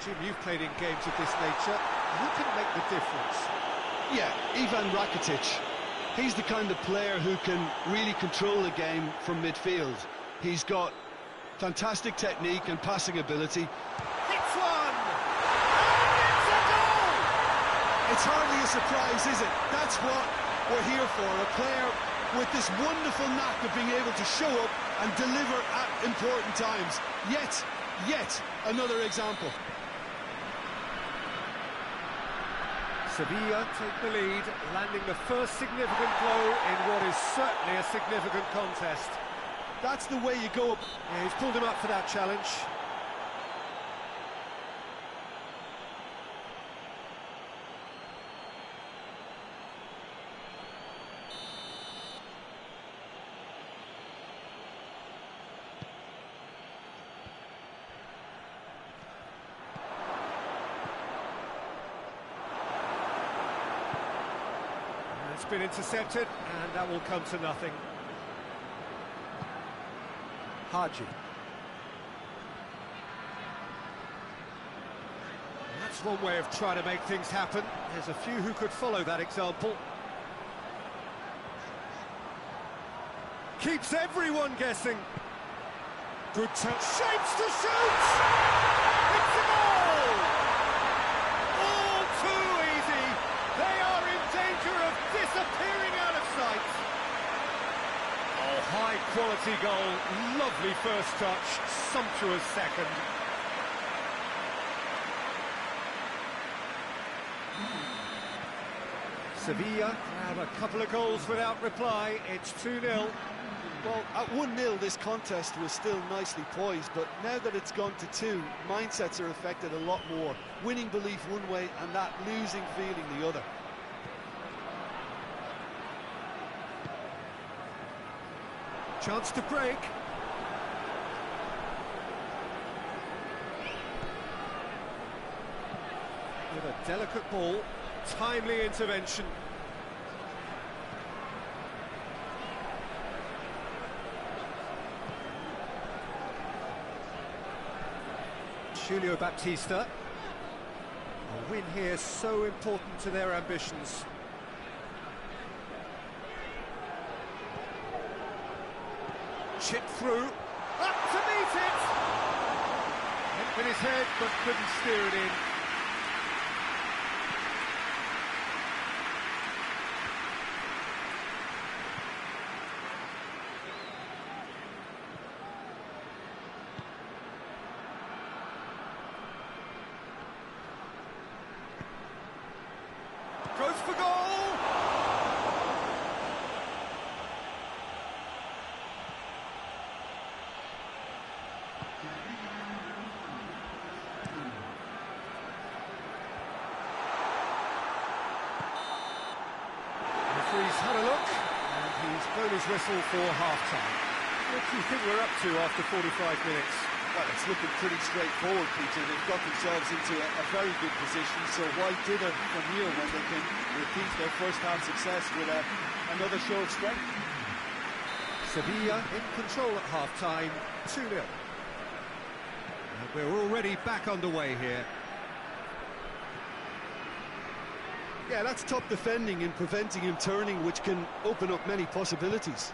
Jim, you've played in games of this nature. Who can make the difference? Yeah, Ivan Rakitic. He's the kind of player who can really control the game from midfield. He's got fantastic technique and passing ability. Hits one! And it's a goal! It's hardly a surprise, is it? That's what we're here for, a player with this wonderful knack of being able to show up and deliver at important times. Yet another example. Sevilla take the lead, landing the first significant blow in what is certainly a significant contest. That's the way you go up. Yeah, he's pulled him up for that challenge. It's been intercepted, and that will come to nothing. Haji. That's one way of trying to make things happen. There's a few who could follow that example. Keeps everyone guessing. Good touch. Shapes to shoot! It's a goal! All too easy. They are in danger of disappearing out of sight. Oh, high-quality goal. Lovely first touch. Sumptuous second. Sevilla have a couple of goals without reply. It's 2-0. Well, at 1-0 this contest was still nicely poised, but now that it's gone to 2, mindsets are affected a lot more. Winning belief one way and that losing feeling the other. Chance to break. With a delicate ball, timely intervention. Julio Baptista. A win here so important to their ambitions. Chip through, up to meet it! Hit with his head, but couldn't steer it in. Goes for goal! Referee's had a look, and he's blown his whistle for half-time. What do you think we're up to after 45 minutes? Well, it's looking pretty straightforward, Peter. They've got themselves into a very good position, so why dither from here when they can repeat their first-half success with another show of strength? Sevilla in control at half-time, 2-0. And we're already back underway here. Yeah, that's top defending and preventing him turning, which can open up many possibilities.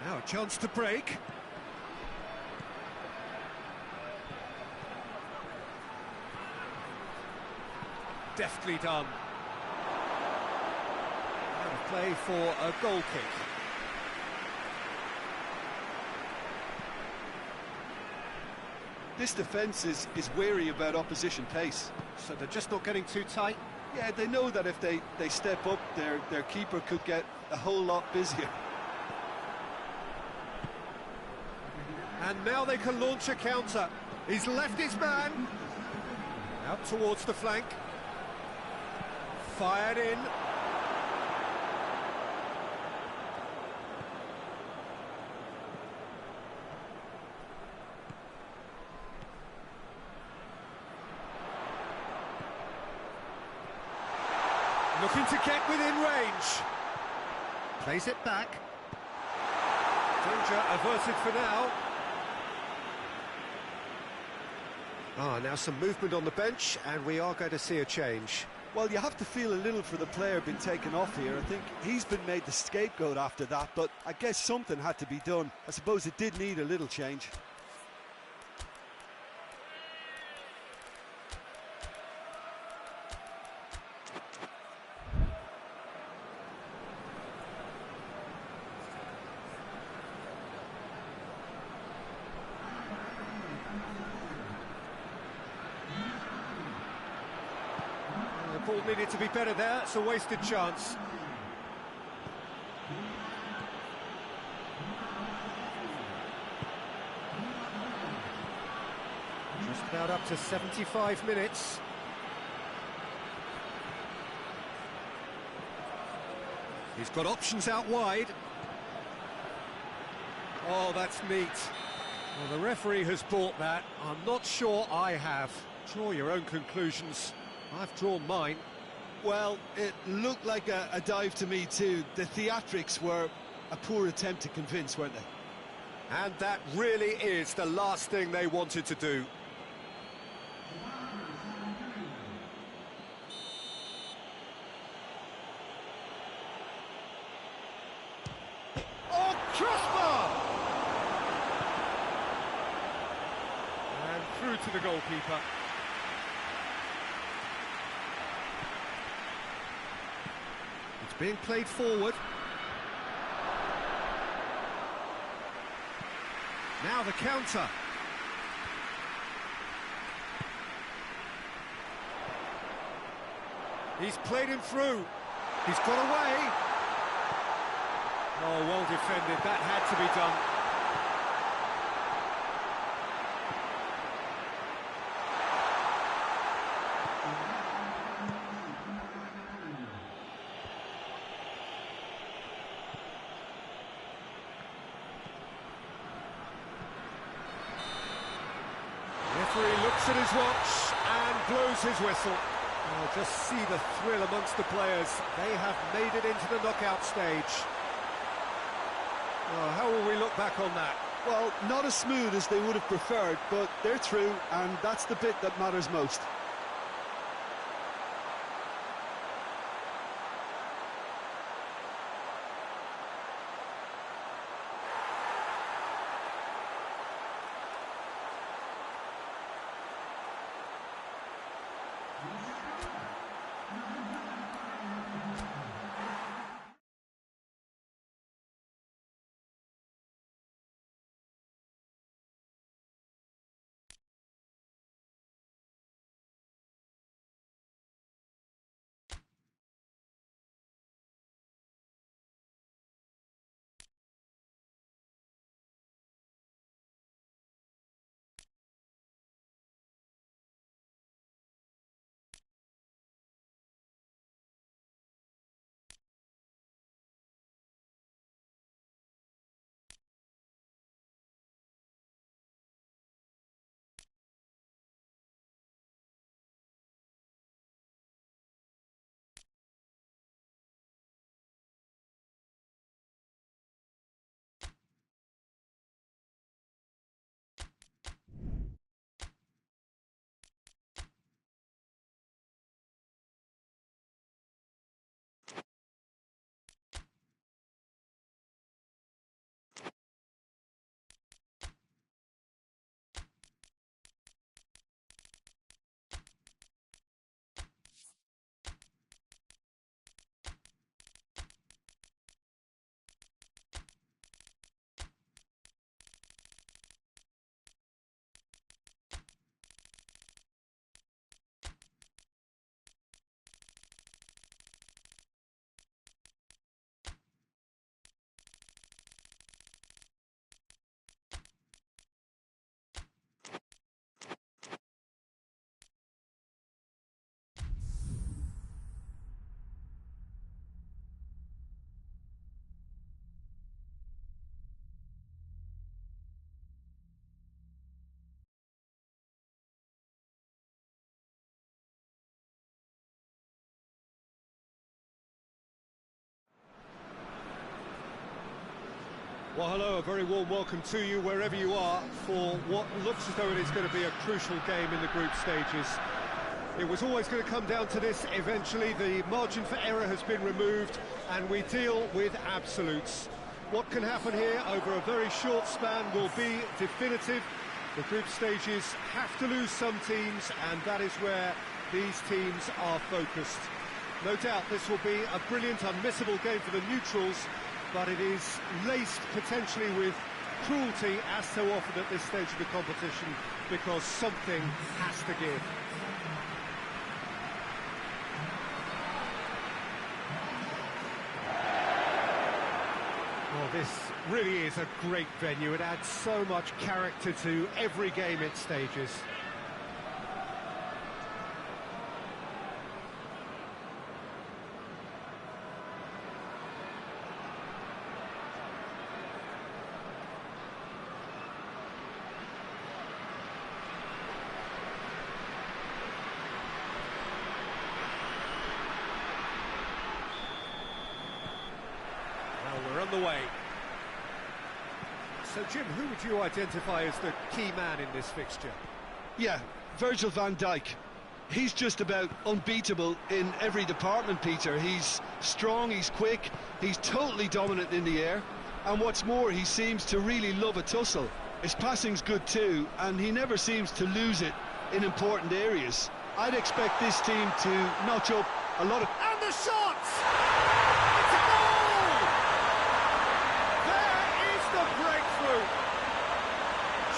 Now a chance to break. Deftly done. Out of play for a goal kick. This defence is wary about opposition pace. So they're just not getting too tight. Yeah, they know that if they step up, their keeper could get a whole lot busier. And now they can launch a counter. He's left his man. Out towards the flank. Fired in. Looking to get within range. Plays it back. Danger averted for now. Now some movement on the bench, and we are going to see a change. Well, you have to feel a little for the player being taken off here. I think he's been made the scapegoat after that, but I guess something had to be done. I suppose it did need a little change. The ball needed to be better there, it's a wasted chance. Just about up to 75 minutes. He's got options out wide. Oh, that's neat. Well, the referee has bought that. I'm not sure I have. Draw your own conclusions. I've drawn mine. Well, it looked like a dive to me too. The theatrics were a poor attempt to convince, weren't they? And that really is the last thing they wanted to do. Oh, crossbar! And through to the goalkeeper. It's being played forward. Now the counter. He's played him through. He's got away. Oh, well defended. That had to be done. Referee looks at his watch and blows his whistle. Oh, just see the thrill amongst the players. They have made it into the knockout stage. Oh, how will we look back on that? Well, not as smooth as they would have preferred, but they're through, and that's the bit that matters most. Well, hello, a very warm welcome to you wherever you are for what looks as though it is going to be a crucial game in the group stages. It was always going to come down to this eventually. The margin for error has been removed and we deal with absolutes. What can happen here over a very short span will be definitive. The group stages have to lose some teams, and that is where these teams are focused. No doubt this will be a brilliant, unmissable game for the neutrals, but it is laced potentially with cruelty as so often at this stage of the competition, because something has to give. Well, this really is a great venue. It adds so much character to every game it stages. on the way. So, Jim, who would you identify as the key man in this fixture? Yeah, Virgil van Dijk. He's just about unbeatable in every department, Peter. He's strong, he's quick, he's totally dominant in the air, and what's more, he seems to really love a tussle. His passing's good too, and he never seems to lose it in important areas. I'd expect this team to notch up a lot of... And the shot! It's a goal! There is the breakthrough!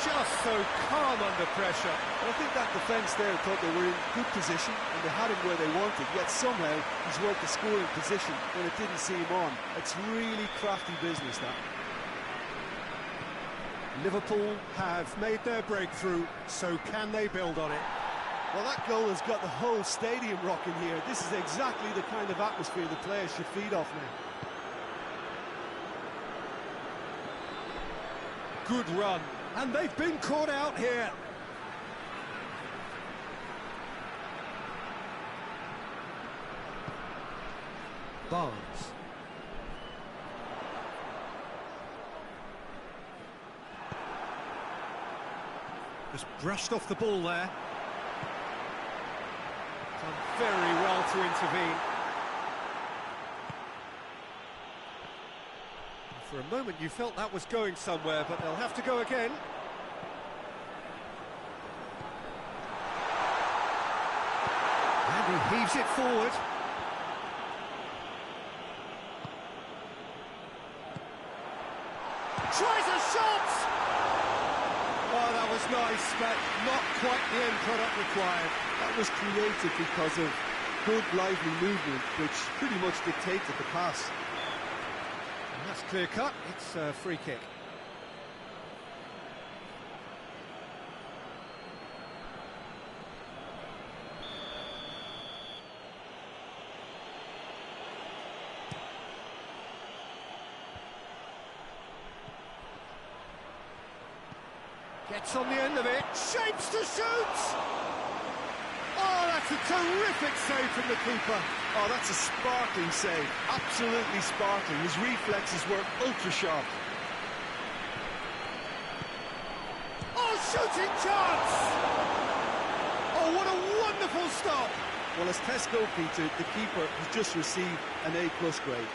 Just so calm under pressure. I think that defence there thought they were in good position and they had him where they wanted, yet somehow he's worked the scoring position when it didn't see him on. It's really crafty business, that. Liverpool have made their breakthrough, so can they build on it? Well, that goal has got the whole stadium rocking here. This is exactly the kind of atmosphere the players should feed off now. Good run, and they've been caught out here. Barnes. Just brushed off the ball there. Done very well to intervene. For a moment you felt that was going somewhere, but they'll have to go again. And he heaves it forward. Tries a shot! Oh, that was nice, but not quite the end product required. That was created because of good, lively movement, which pretty much dictated the pass. And that's clear cut. It's a free kick. Gets on the end of it, shapes to shoot! Oh, that's a terrific save from the keeper. Oh, that's a sparkling save, absolutely sparkling. His reflexes were ultra sharp. Oh, shooting chance! Oh, what a wonderful stop! Well, as tests go, Peter, the keeper has just received an A+ grade.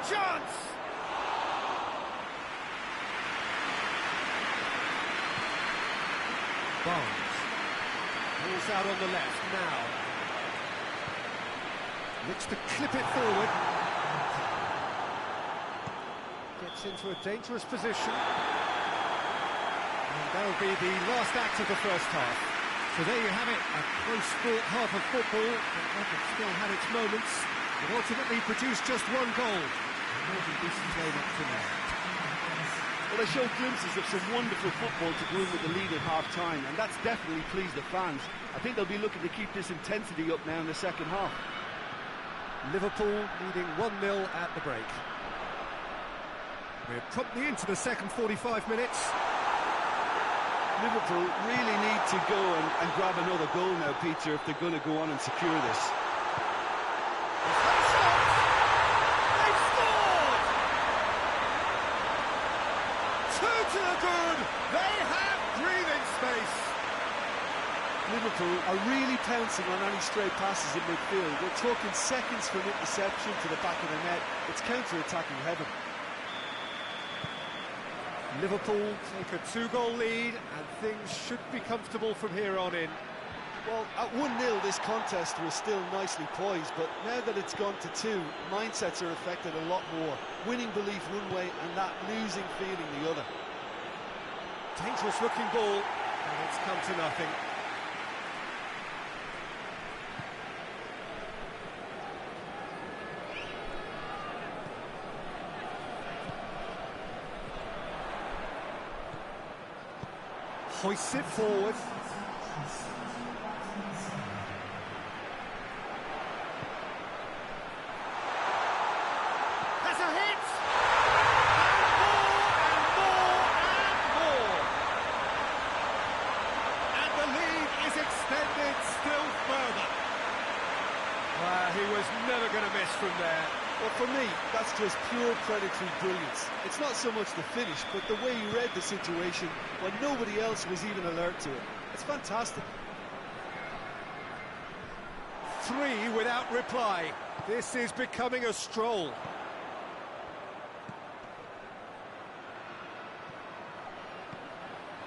Chance! Barnes pulls out on the left now. Looks to clip it forward. Gets into a dangerous position. And that'll be the last act of the first half. So there you have it, a close-fought half of football, but it still had its moments. It ultimately produced just one goal. This is played up to now. Well, they showed glimpses of some wonderful football to go in with the lead at half-time, and that's definitely pleased the fans. I think they'll be looking to keep this intensity up now in the second half. Liverpool leading 1-0 at the break. We're promptly into the second 45 minutes. Liverpool really need to go and grab another goal now, Peter, if they're going to go on and secure this. To the good, they have breathing space. Liverpool are really pouncing on any stray passes in midfield. We're talking seconds from interception to the back of the net. It's counter-attacking heaven. Liverpool take a 2-goal lead and things should be comfortable from here on in. Well, at 1-0 this contest was still nicely poised, but now that it's gone to 2, mindsets are affected a lot more. Winning belief one way and that losing feeling the other. Dangerous looking ball, and it's come to nothing. Hoists it forward. just pure predatory brilliance. It's not so much the finish, but the way he read the situation when nobody else was even alert to it. It's fantastic. 3 without reply. This is becoming a stroll.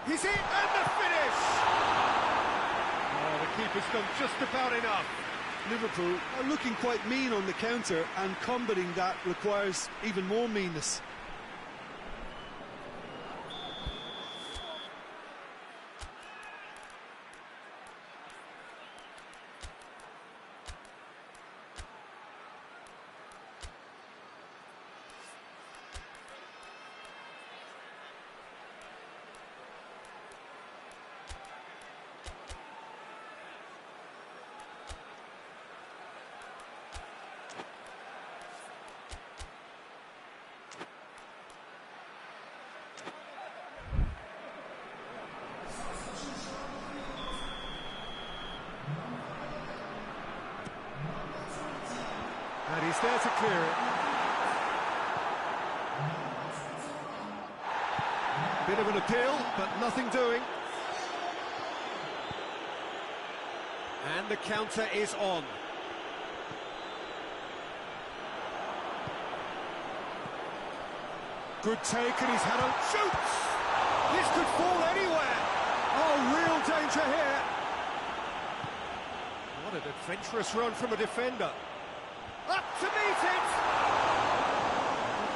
He's in, and the finish! Oh, the keeper's done just about enough. Liverpool are looking quite mean on the counter, and combating that requires even more meanness. And he's there to clear it. Bit of an appeal, but nothing doing. And the counter is on. Good take, and he's had a... Shoots! This could fall anywhere. Oh, real danger here. What an adventurous run from a defender. Up to meet it!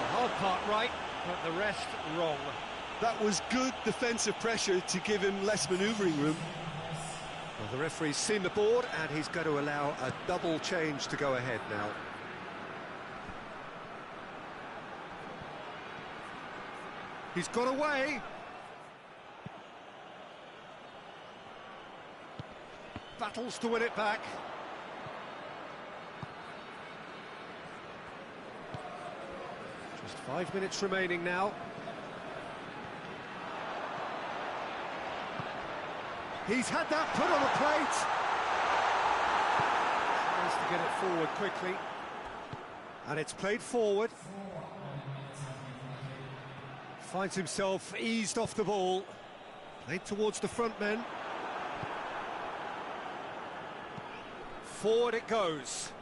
The hard part right, but the rest wrong. That was good defensive pressure to give him less manoeuvring room. Well, the referee's seen the board, and he's going to allow a double change to go ahead now. He's got away. Battles to win it back. Just 5 minutes remaining now. He's had that put on a plate. Tries to get it forward quickly. And it's played forward. Finds himself eased off the ball. Played towards the front men. Forward it goes.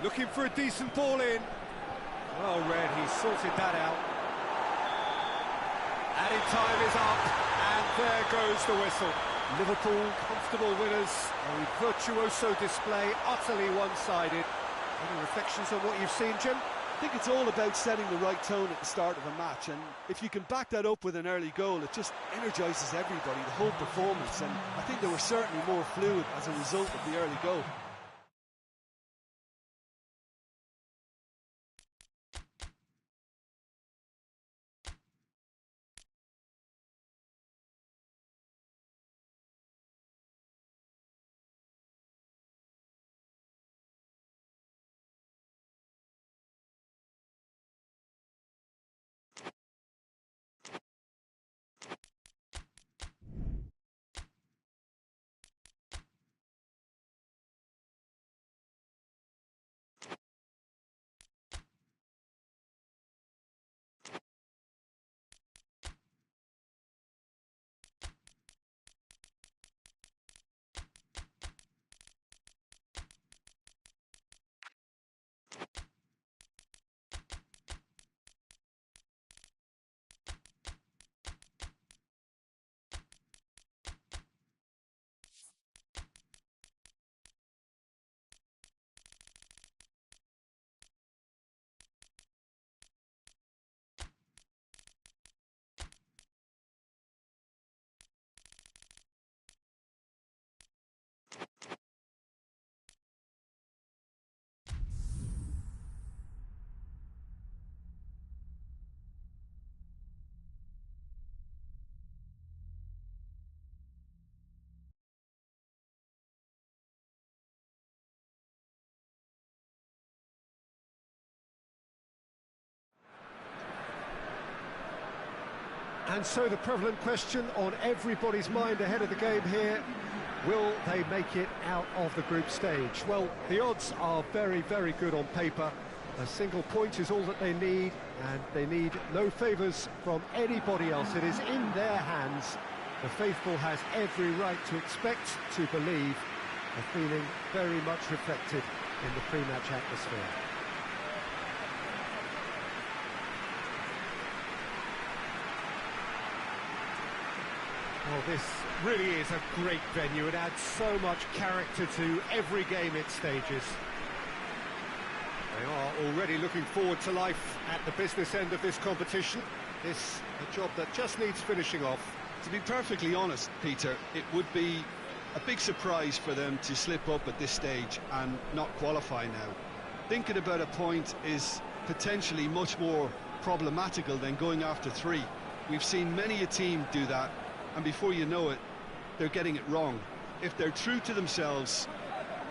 Looking for a decent ball in. Well read, he sorted that out. Added time is up, and there goes the whistle. Liverpool, comfortable winners, a virtuoso display, utterly one-sided. Any reflections on what you've seen, Jim? I think it's all about setting the right tone at the start of a match, and if you can back that up with an early goal, it just energises everybody, the whole performance, and I think they were certainly more fluid as a result of the early goal. And so the prevalent question on everybody's mind ahead of the game here, will they make it out of the group stage? Well, the odds are very, very good on paper. A single point is all that they need, and they need no favours from anybody else. It is in their hands. The faithful has every right to expect, to believe, a feeling very much reflected in the pre-match atmosphere. Well, this really is a great venue. It adds so much character to every game it stages. They are already looking forward to life at the business end of this competition. This a job that just needs finishing off. To be perfectly honest, Peter, it would be a big surprise for them to slip up at this stage and not qualify now. Thinking about a point is potentially much more problematical than going after 3. We've seen many a team do that, and before you know it, they're getting it wrong. If they're true to themselves,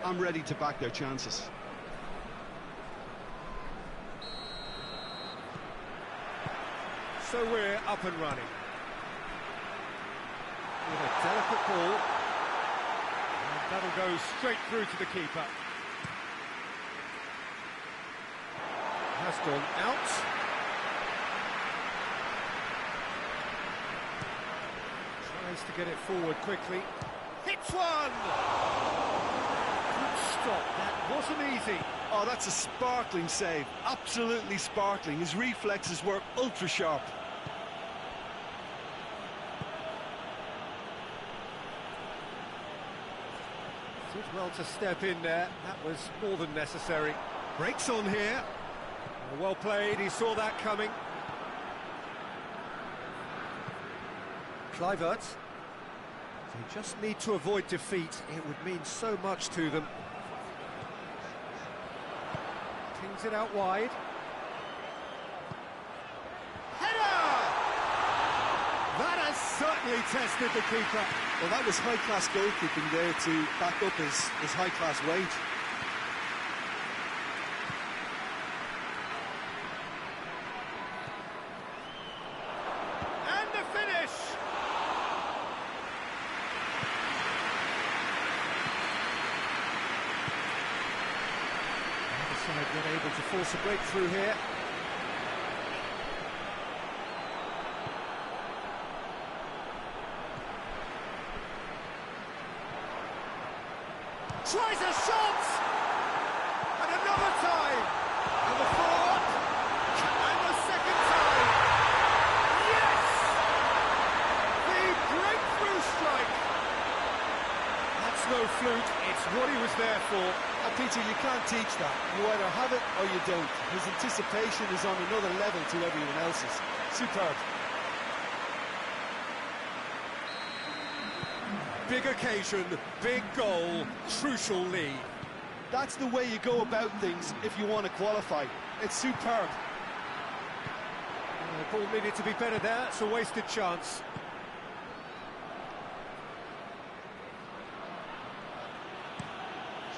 I'm ready to back their chances. So we're up and running. With a delicate ball. And that'll go straight through to the keeper. Has gone out. Tries to get it forward quickly. Hits one! Good stop, that wasn't easy. Oh, that's a sparkling save. Absolutely sparkling. His reflexes were ultra sharp. Did well to step in there. That was more than necessary. Breaks on here. Well played, he saw that coming. Kluivert. They just need to avoid defeat. It would mean so much to them. Pings it out wide. Header! That has certainly tested the keeper. Well, that was high-class goalkeeping there to back up his high-class wage. And the finish! The other side not able to force a breakthrough here. Tries a shot! And another time! And the follow-up! And the second time! Yes! The breakthrough strike! That's no fluke, it's what he was there for. Peter, you can't teach that. You either have it or you don't. His anticipation is on another level to everyone else's. Superb. Big occasion, big goal, crucial lead. That's the way you go about things if you want to qualify. It's superb. The ball needed to be better there, it's a wasted chance.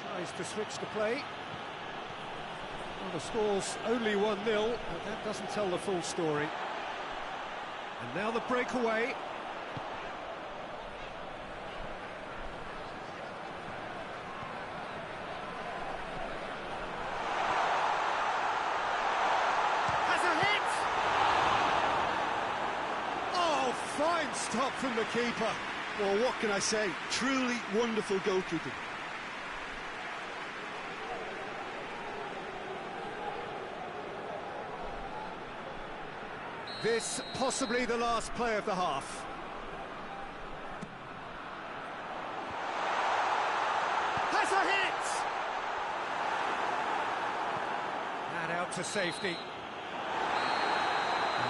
Tries to switch the play. Well, the score's only 1-0, but that doesn't tell the full story. And now the breakaway. Fine stop from the keeper. Well, what can I say? Truly wonderful goalkeeping. This possibly the last play of the half. Has a hit! And out to safety.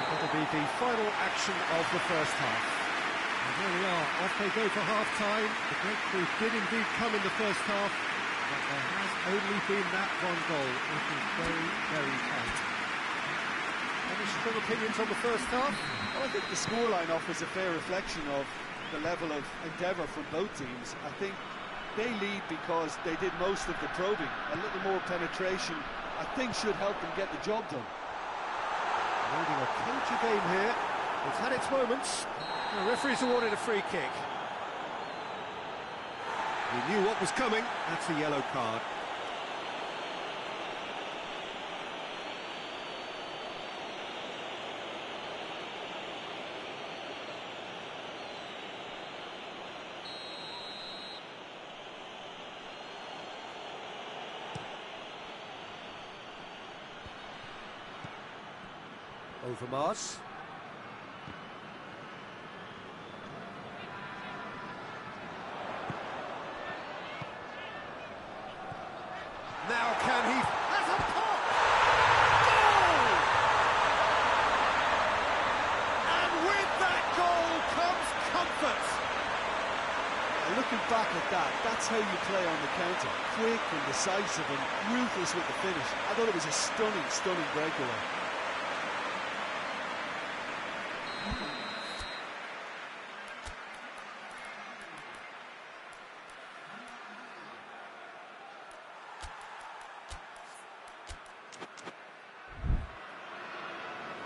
That'll be the final action of the first half. And there we are, off they go for half-time. The breakthrough did indeed come in the first half, but there has only been that one goal. It is very, very tight. Any strong opinions on the first half? Well, I think the scoreline offers a fair reflection of the level of endeavour from both teams. I think they lead because they did most of the probing. A little more penetration, I think, should help them get the job done. Leading a cagey game here. It's had its moments. The referee's awarded a free kick. He knew what was coming. That's a yellow card. Over Mars. Now can he... That's a pop! Goal! And with that goal comes comfort. Looking back at that, that's how you play on the counter. Quick and decisive and ruthless with the finish. I thought it was a stunning, stunning breakaway.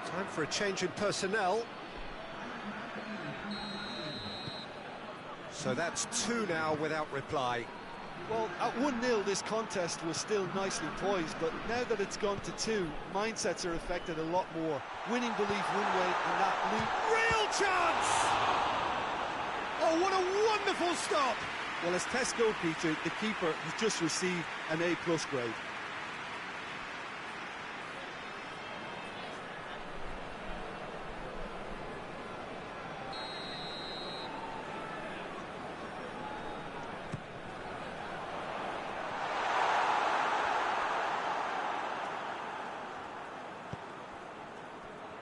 Time for a change in personnel. So that's 2 now without reply. Well, at 1-0 this contest was still nicely poised, but now that it's gone to 2, mindsets are affected a lot more. Winning belief one way and that Real chance! Oh, what a wonderful stop! Well, as test goalkeeper, the keeper has just received an A+ grade.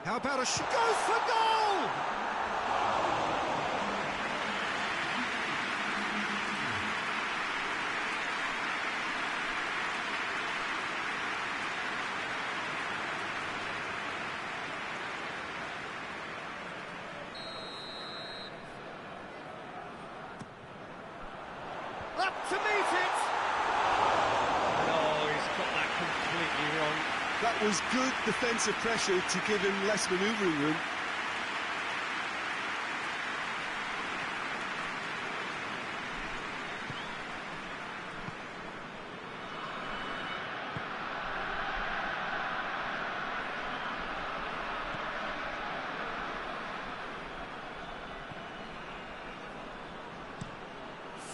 How about a shot? Goes for goal! Up to meet it! No, he's got that completely wrong. That was good defensive pressure to give him less manoeuvring room.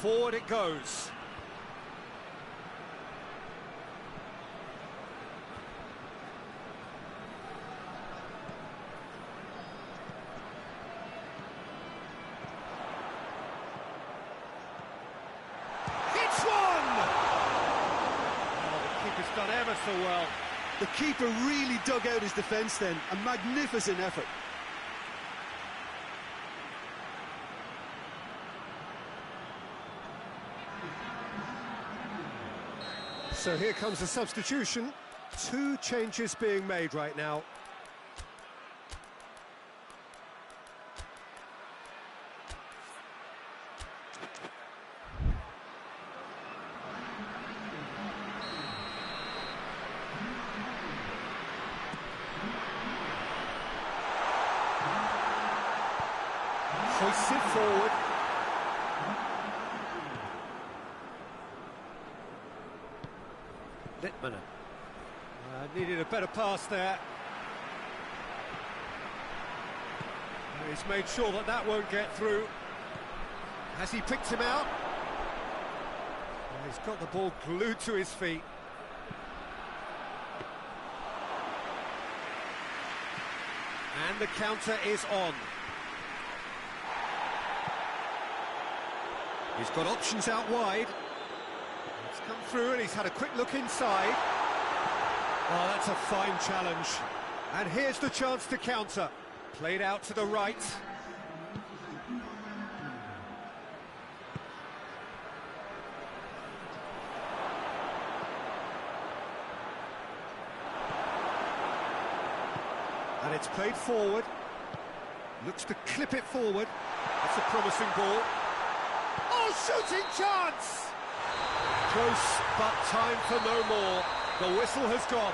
Forward it goes. Done ever so well. The keeper really dug out his defence then. A magnificent effort. So here comes the substitution. 2 changes being made right now. Hoisted forward. Littmanen. Needed a better pass there. He's made sure that that won't get through. Has he picked him out? He's got the ball glued to his feet. And the counter is on. He's got options out wide. He's come through and he's had a quick look inside. Oh, that's a fine challenge. And here's the chance to counter. Played out to the right. And it's played forward. Looks to clip it forward. That's a promising ball. Oh, shooting chance! Close, but time for no more. The whistle has gone.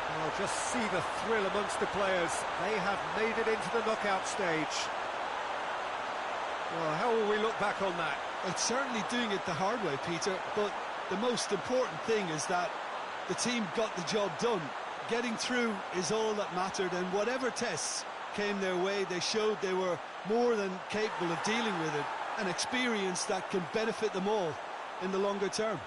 Well, just see the thrill amongst the players. They have made it into the knockout stage. Well, how will we look back on that? It's certainly doing it the hard way, Peter, but the most important thing is that the team got the job done. Getting through is all that mattered, and whatever tests came their way, they showed they were more than capable of dealing with it, an experience that can benefit them all in the longer term.